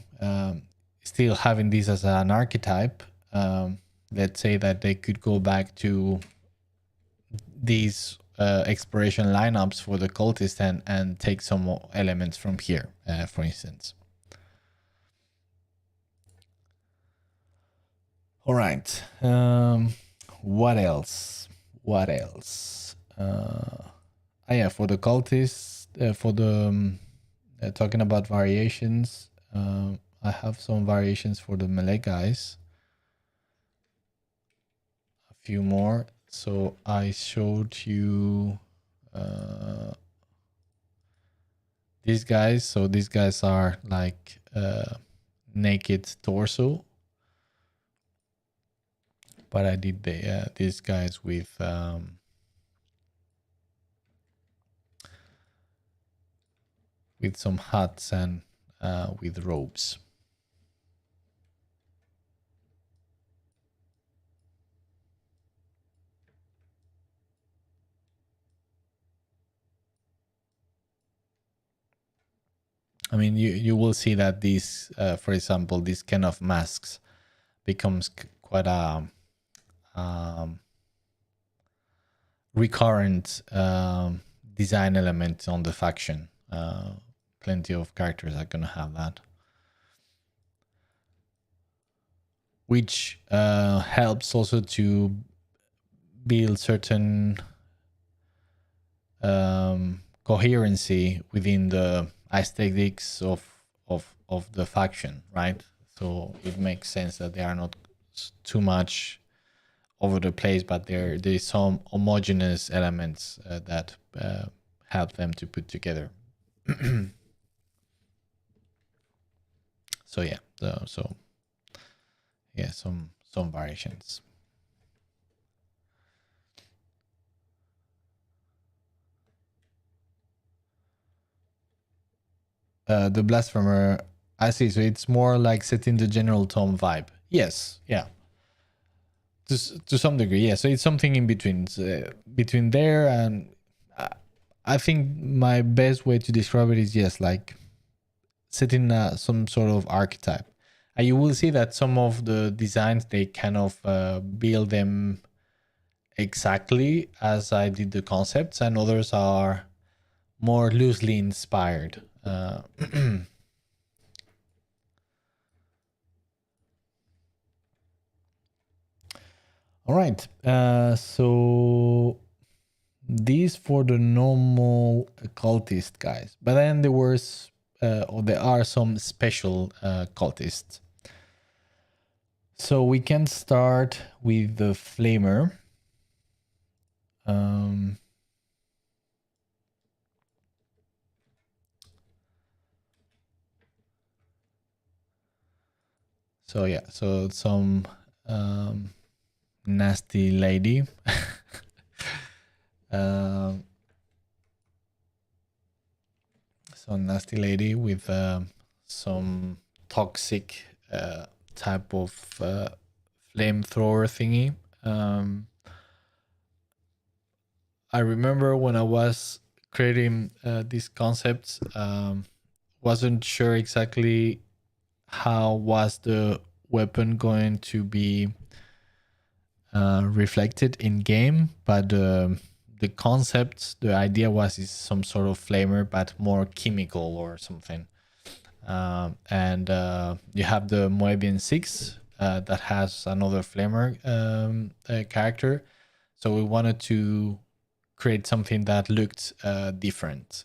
still having this as an archetype, let's say that they could go back to these exploration lineups for the cultist and take some elements from here, for instance. All right. What else? What else? Yeah, for the cultists, for the talking about variations, I have some variations for the melee guys. A few more. So I showed you these guys. So these guys are like naked torso, but I did these guys with some hats and with robes. I mean, you will see that these, for example, these kind of masks becomes quite a recurrent design element on the faction. Plenty of characters are gonna have that, which helps also to build certain coherency within the aesthetics of the faction, right? So it makes sense that they are not too much over the place, but there's some homogeneous elements that help them to put together. So yeah, so yeah, some variations. The Blasphemer, I see. So it's more like setting the general tone vibe. Yes, yeah. To some degree, yeah. So it's something in between, between there and I think my best way to describe it is yes, like setting some sort of archetype. And you will see that some of the designs, they kind of build them exactly as I did the concepts, and others are more loosely inspired. All right. So these for the normal cultist guys, but then there was, or there are some special cultists. So we can start with the Flamer. So yeah, so some nasty lady. So nasty lady with some toxic type of flamethrower thingy. I remember when I was creating these concepts, wasn't sure exactly how was the weapon going to be reflected in game, but the concept, the idea was is some sort of flamer, but more chemical or something. And you have the Moebian 6 that has another flamer character. So we wanted to create something that looked different.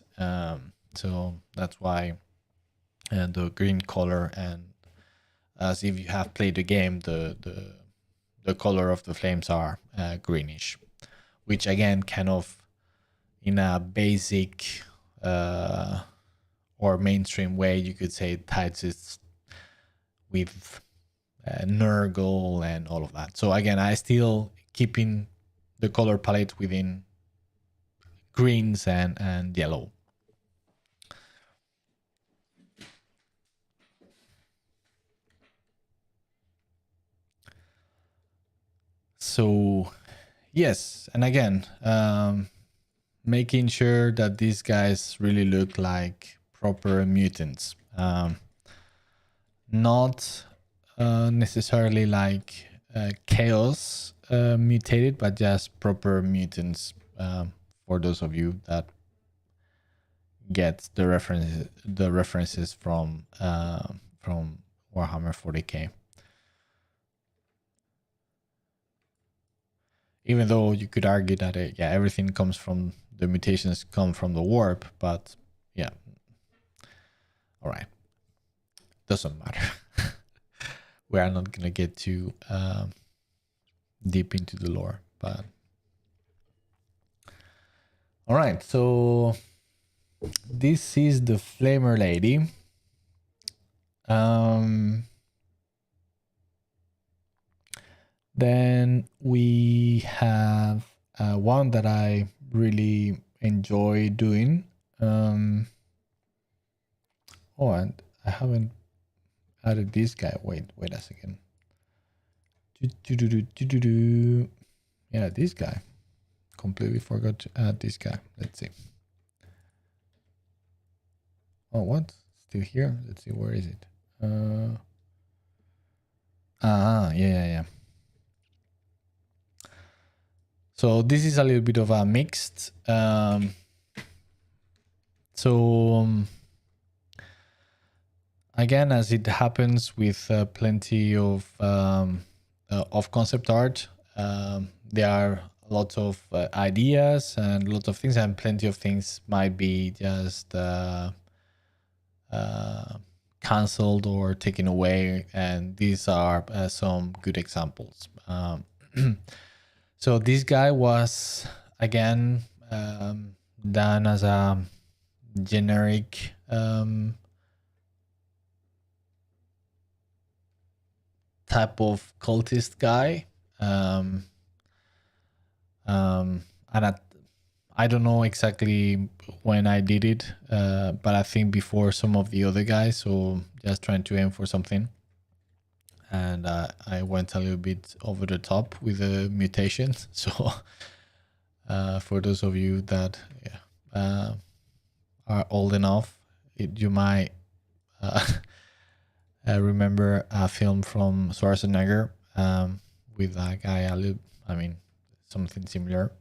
So that's why the green color, and as if you have played the game, the color of the flames are greenish, which again kind of in a basic or mainstream way you could say it ties it with Nurgle and all of that. So again, I still keeping the color palette within greens and yellow. So yes, and again, making sure that these guys really look like proper mutants. Not necessarily like chaos mutated, but just proper mutants. For those of you that get the references from Warhammer 40k. Even though you could argue that everything comes from the mutations come from the warp, but yeah, all right, doesn't matter. We are not gonna get too deep into the lore, but all right. So this is the Flamer Lady. Then we have one that I really enjoy doing. Oh, and I haven't added this guy. Wait a second. Yeah, this guy. Completely forgot to add this guy. Let's see. Oh, what? Still here? Let's see. Where is it? Yeah. So this is a little bit of a mixed. Again, as it happens with plenty of concept art, there are lots of ideas and lots of things, and plenty of things might be just cancelled or taken away, and these are some good examples. So this guy was again done as a generic type of cultist guy, and I don't know exactly when I did it, but I think before some of the other guys. So just trying to aim for something. And I went a little bit over the top with the mutations. So for those of you that are old enough, you might remember a film from Schwarzenegger with that guy. I mean, something similar.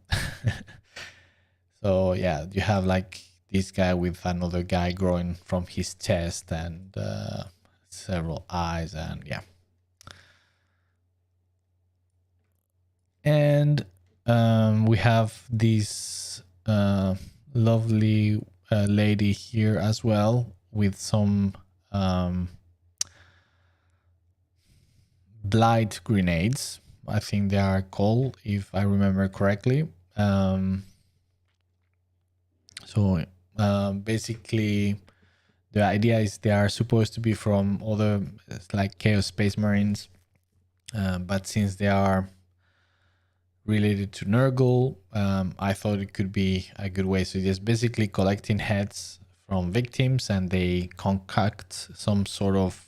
So yeah, you have like this guy with another guy growing from his chest and several eyes, and yeah. And we have this lovely lady here as well with some blight grenades. I think they are called, if I remember correctly. So basically, the idea is they are supposed to be from other like Chaos Space Marines, but since they are related to Nurgle, I thought it could be a good way. So just basically collecting heads from victims, and they concoct some sort of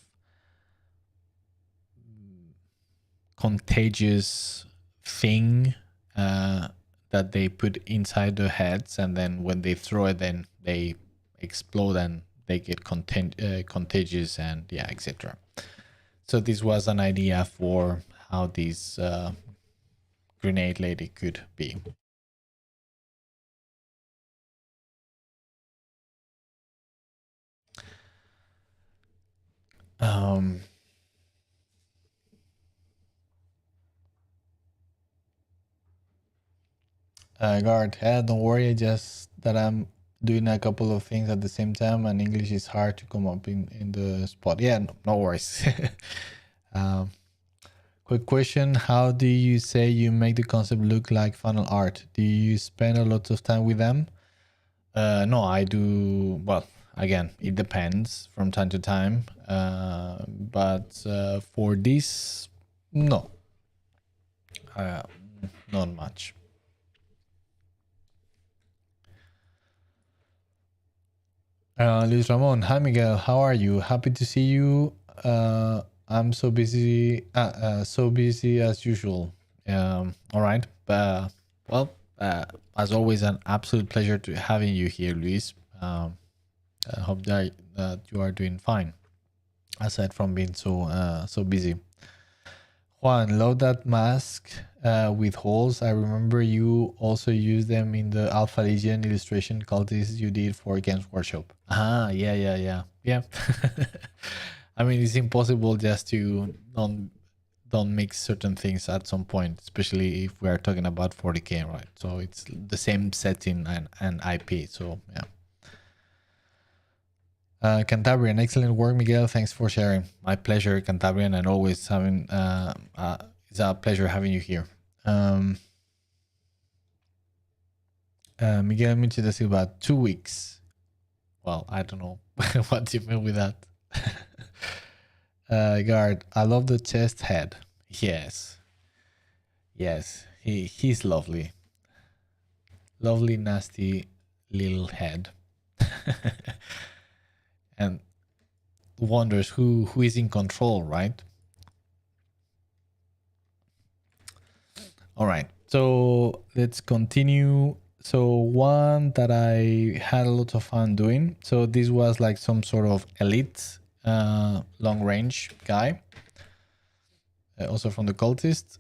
contagious thing that they put inside the heads, and then when they throw it, then they explode and they get contagious, and yeah, etc. So this was an idea for how this grenade lady could be. Guard, don't worry, just that I'm doing a couple of things at the same time, and English is hard to come up in the spot. Yeah, no worries. Quick question, how do you say you make the concept look like final art? Do you spend a lot of time with them? No, I do. Well, again, it depends from time to time. But for this, no, not much. Luis Ramon, hi Miguel, how are you? Happy to see you. I'm so busy, so busy as usual. All right, well, as always, an absolute pleasure to having you here, Luis. I hope that you are doing fine, aside from being so busy. Juan, love that mask with holes. I remember you also used them in the Alpha Legion illustration cultists you did for Games Workshop. Ah, yeah. I mean, it's impossible just to don't mix certain things at some point, especially if we are talking about 40k, right? So it's the same setting and IP. So yeah. Cantabrian, excellent work, Miguel. Thanks for sharing. My pleasure, Cantabrian, and always having it's a pleasure having you here. Miguel mentioned this about 2 weeks. Well, I don't know what you mean with that. Guard, I love the chest head. Yes, he's lovely, lovely, nasty little head, and wonders who is in control, right? All right, so let's continue. So one that I had a lot of fun doing. So this was like some sort of elite long range guy, also from the cultist.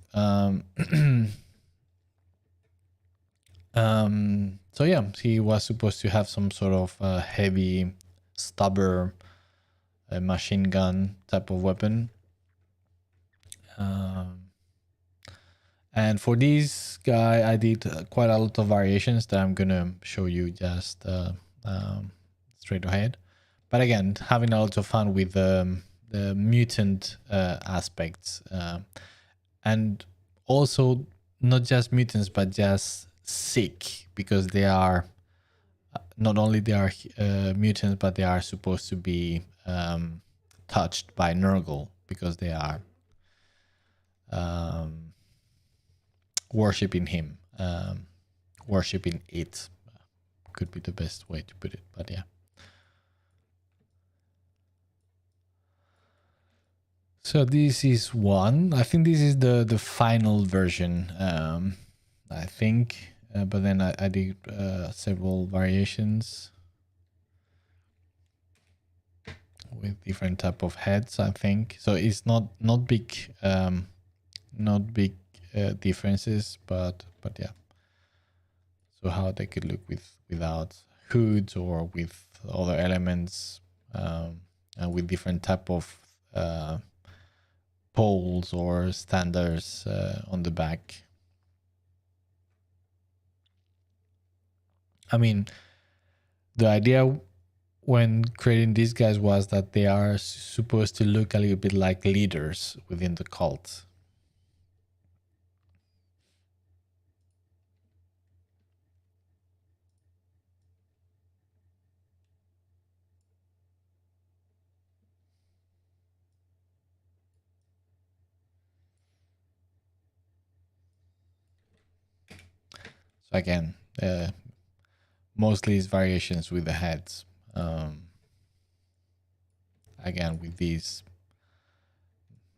So yeah, he was supposed to have some sort of heavy stubber machine gun type of weapon. And for this guy, I did quite a lot of variations that I'm gonna show you just straight ahead. But again, having a lot of fun with the mutant aspects, and also not just mutants, but just sick, because they are not only they are mutants, but they are supposed to be touched by Nurgle, because they are worshipping him, worshipping it. could be the best way to put it, but yeah. So this is one. I think this is the final version. I think, but then I did several variations with different type of heads. I think so. It's not big, not big differences, but yeah. So how they could look without hoods or with other elements, and with different type of poles or standards on the back. I mean, the idea when creating these guys was that they are supposed to look a little bit like leaders within the cult. So again, mostly it's variations with the heads. Again, with these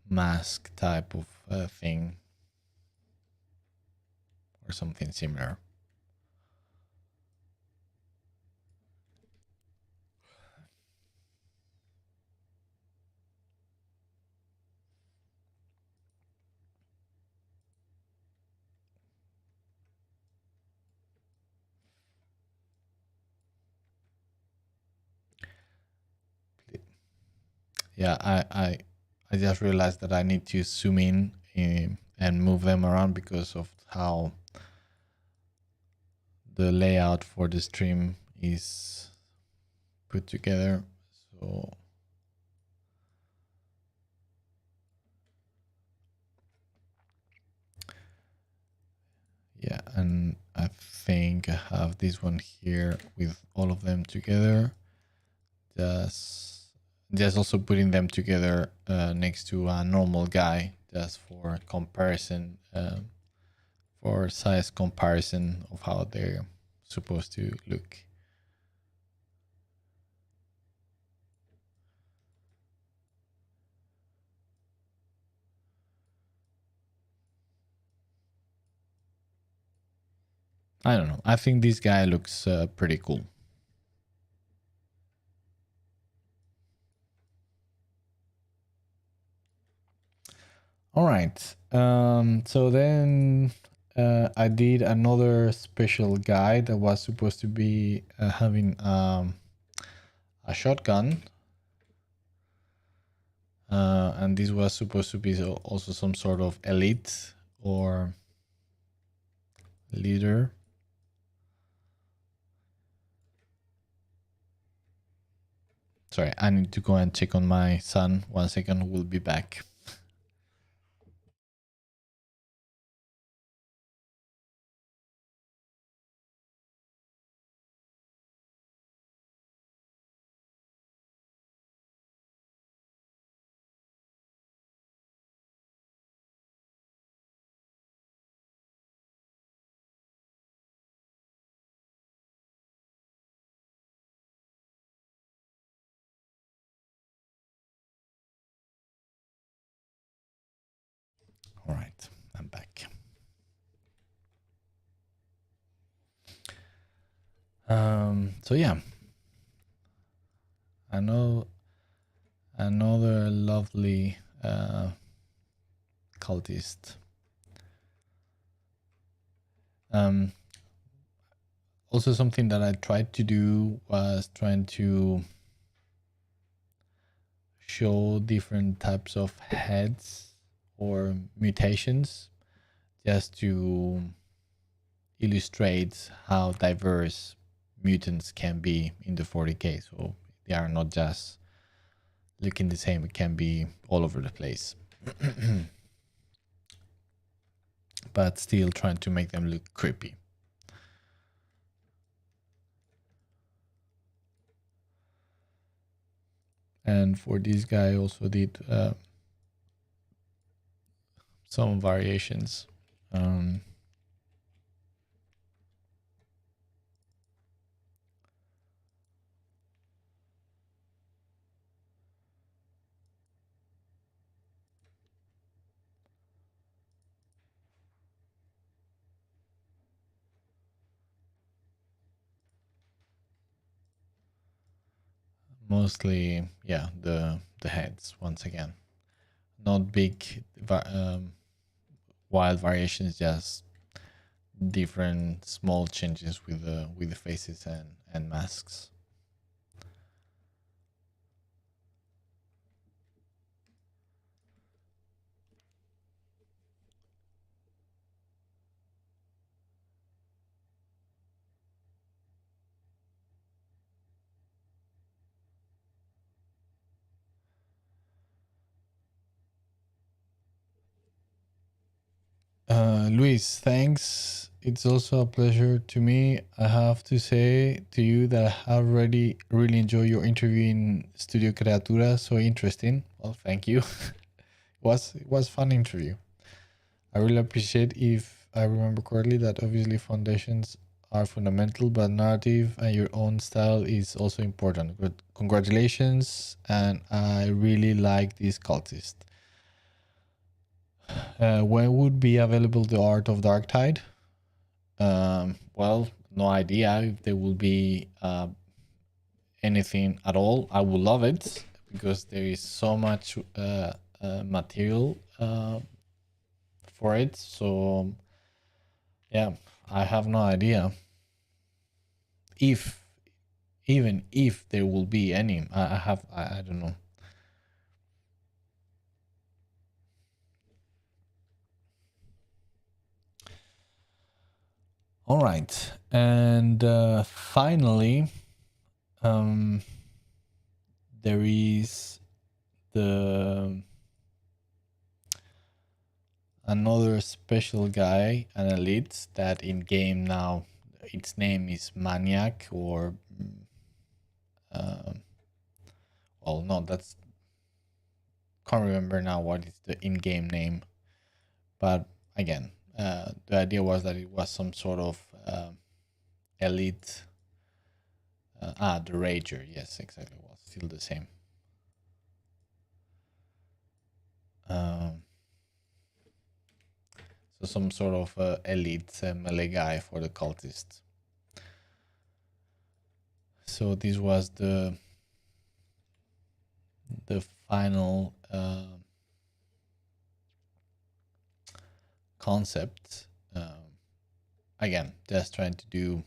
mask type of thing or something similar. Yeah, I just realized that I need to zoom in and move them around because of how the layout for the stream is put together. So yeah, and I think I have this one here with all of them together. Just also putting them together next to a normal guy, just for comparison, for size comparison of how they're supposed to look. I don't know. I think this guy looks pretty cool. All right. So then I did another special guy that was supposed to be having a shotgun. And this was supposed to be also some sort of elite or leader. Sorry, I need to go and check on my son. 1 second, we'll be back. All right, I'm back. So yeah, I know another lovely cultist. Also, something that I tried to do was trying to show different types of heads or mutations, just to illustrate how diverse mutants can be in the 40k. So they are not just looking the same, it can be all over the place. But still trying to make them look creepy. And for this guy, I also did some variations. Mostly, yeah, the heads once again. Not big wild variations, just different small changes with the faces and masks. Luis, thanks. It's also a pleasure to me. I have to say to you that I have really enjoyed your interview in Studio Creatura. So interesting. Well, thank you. It was fun interview. I really appreciate, if I remember correctly, that obviously foundations are fundamental, but narrative and your own style is also important. But congratulations, and I really like this cultist. When would be available the art of Darktide? Well, no idea if there will be anything at all. I would love it because there is so much material for it. So yeah, I have no idea if even if there will be any. I don't know. All right, and finally, um, there is the another special guy, an elite that in game now its name is Maniac, or uh, well, no, that's can't remember now what is the in-game name, but again, the idea was that it was some sort of elite. The Rager, yes, exactly, was still the same. Um, so some sort of elite melee guy for the cultist. So this was the final concept. Again, just trying to do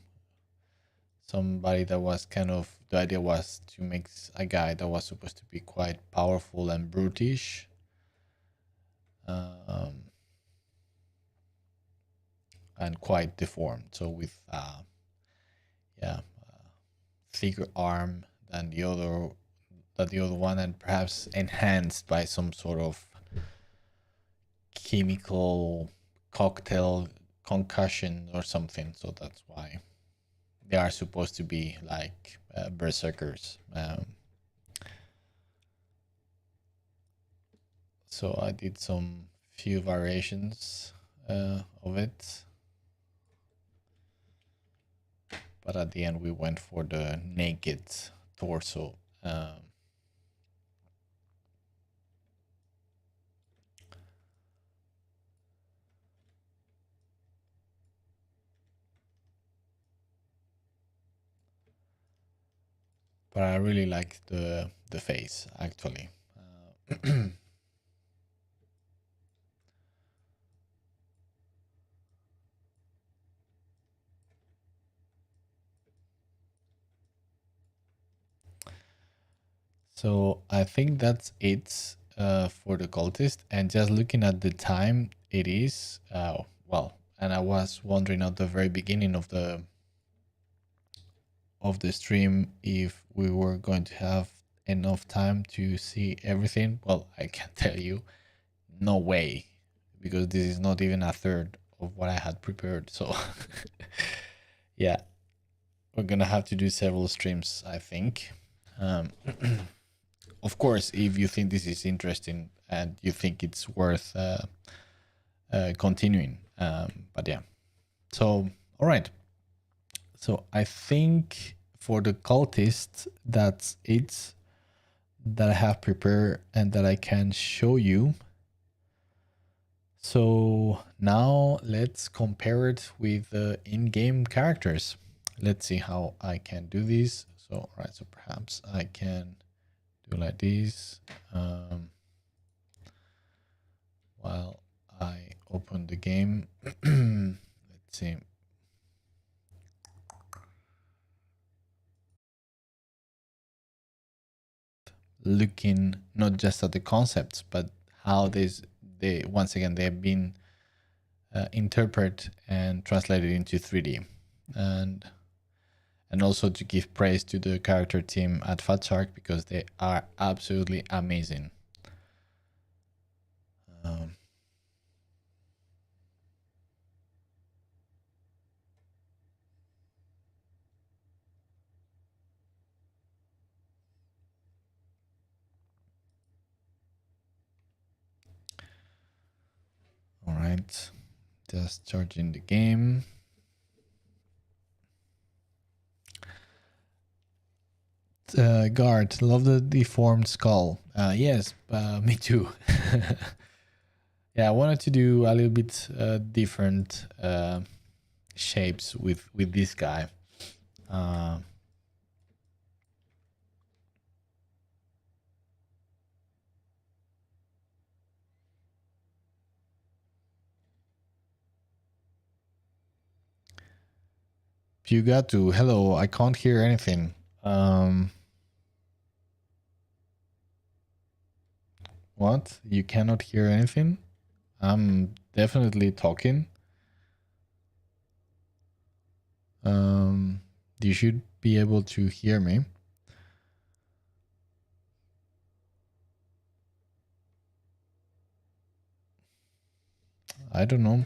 somebody that was kind of, the idea was to make a guy that was supposed to be quite powerful and brutish. And quite deformed. So with yeah, thicker arm than the other one, and perhaps enhanced by some sort of chemical cocktail concussion or something. So that's why they are supposed to be like berserkers. So I did some few variations of it, but at the end we went for the naked torso. But I really like the face actually. So I think that's it for the cultist. And just looking at the time, it is well. And I was wondering at the very beginning of the stream if we were going to have enough time to see everything. Well, I can tell you, no way, because this is not even a third of what I had prepared. So yeah, we're gonna have to do several streams, I think. Um, of course, if you think this is interesting and you think it's worth continuing. But yeah, so all right. So I think for the cultist, that's it that I have prepared and that I can show you. So now let's compare it with the in-game characters. Let's see how I can do this. So, right, so perhaps I can do like this while I open the game. Let's see. Looking not just at the concepts, but how they once again they have been interpreted and translated into 3D, and also to give praise to the character team at Fat Shark because they are absolutely amazing. All right, just charging the game. Guard, love the deformed skull. Yes, me too. Yeah, I wanted to do a little bit different shapes with this guy. Pugatu, hello, I can't hear anything. What? You cannot hear anything? I'm definitely talking. You should be able to hear me. I don't know.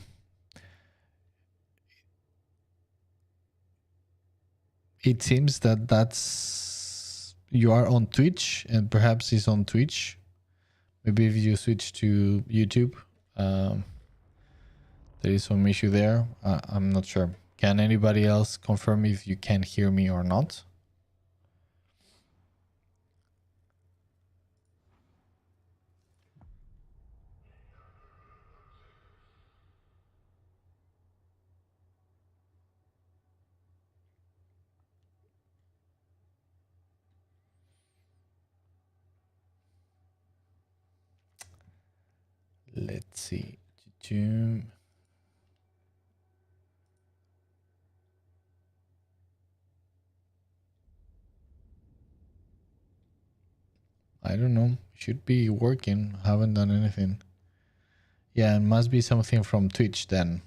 It seems that you are on Twitch, and perhaps it's on Twitch. Maybe if you switch to YouTube, there is some issue there. I'm not sure. Can anybody else confirm if you can hear me or not? Let's see. I don't know. Should be working. Haven't done anything. Yeah, it must be something from Twitch then.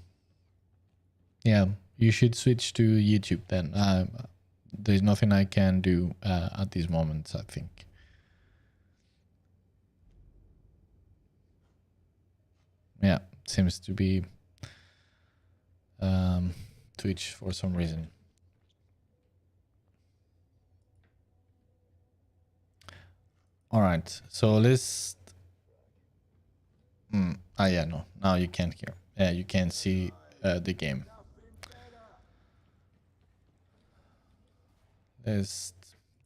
Yeah, you should switch to YouTube then. There's nothing I can do at this moment, I think. Yeah, seems to be Twitch for some reason. All right, so let's... yeah, no, now you can't hear. Yeah, you can see the game. Let's,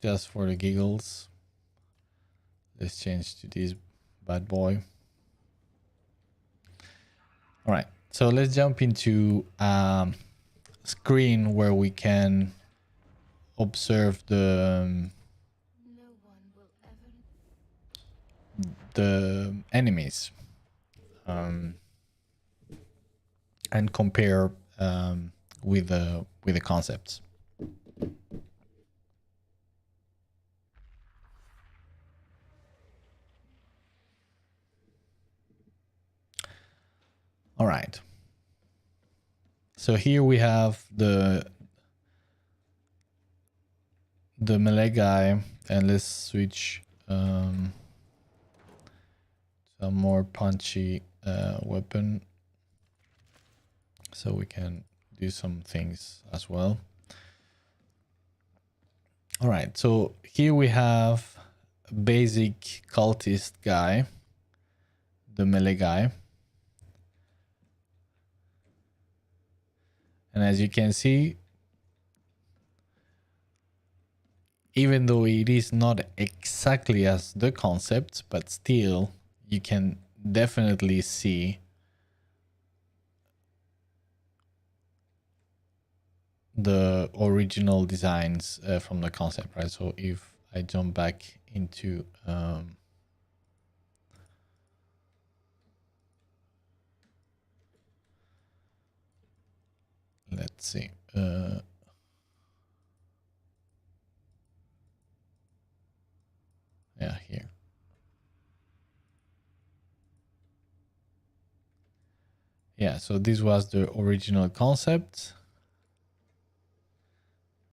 just for the giggles, let's change to this bad boy. All right, so let's jump into screen where we can observe the enemies and compare with the concepts. All right. So here we have the melee guy, and let's switch some more punchy weapon so we can do some things as well. All right, so here we have basic cultist guy, the melee guy. And as you can see, even though it is not exactly as the concept, but still you can definitely see the original designs from the concept, right? So if I jump back into let's see, yeah, here. Yeah, so this was the original concept.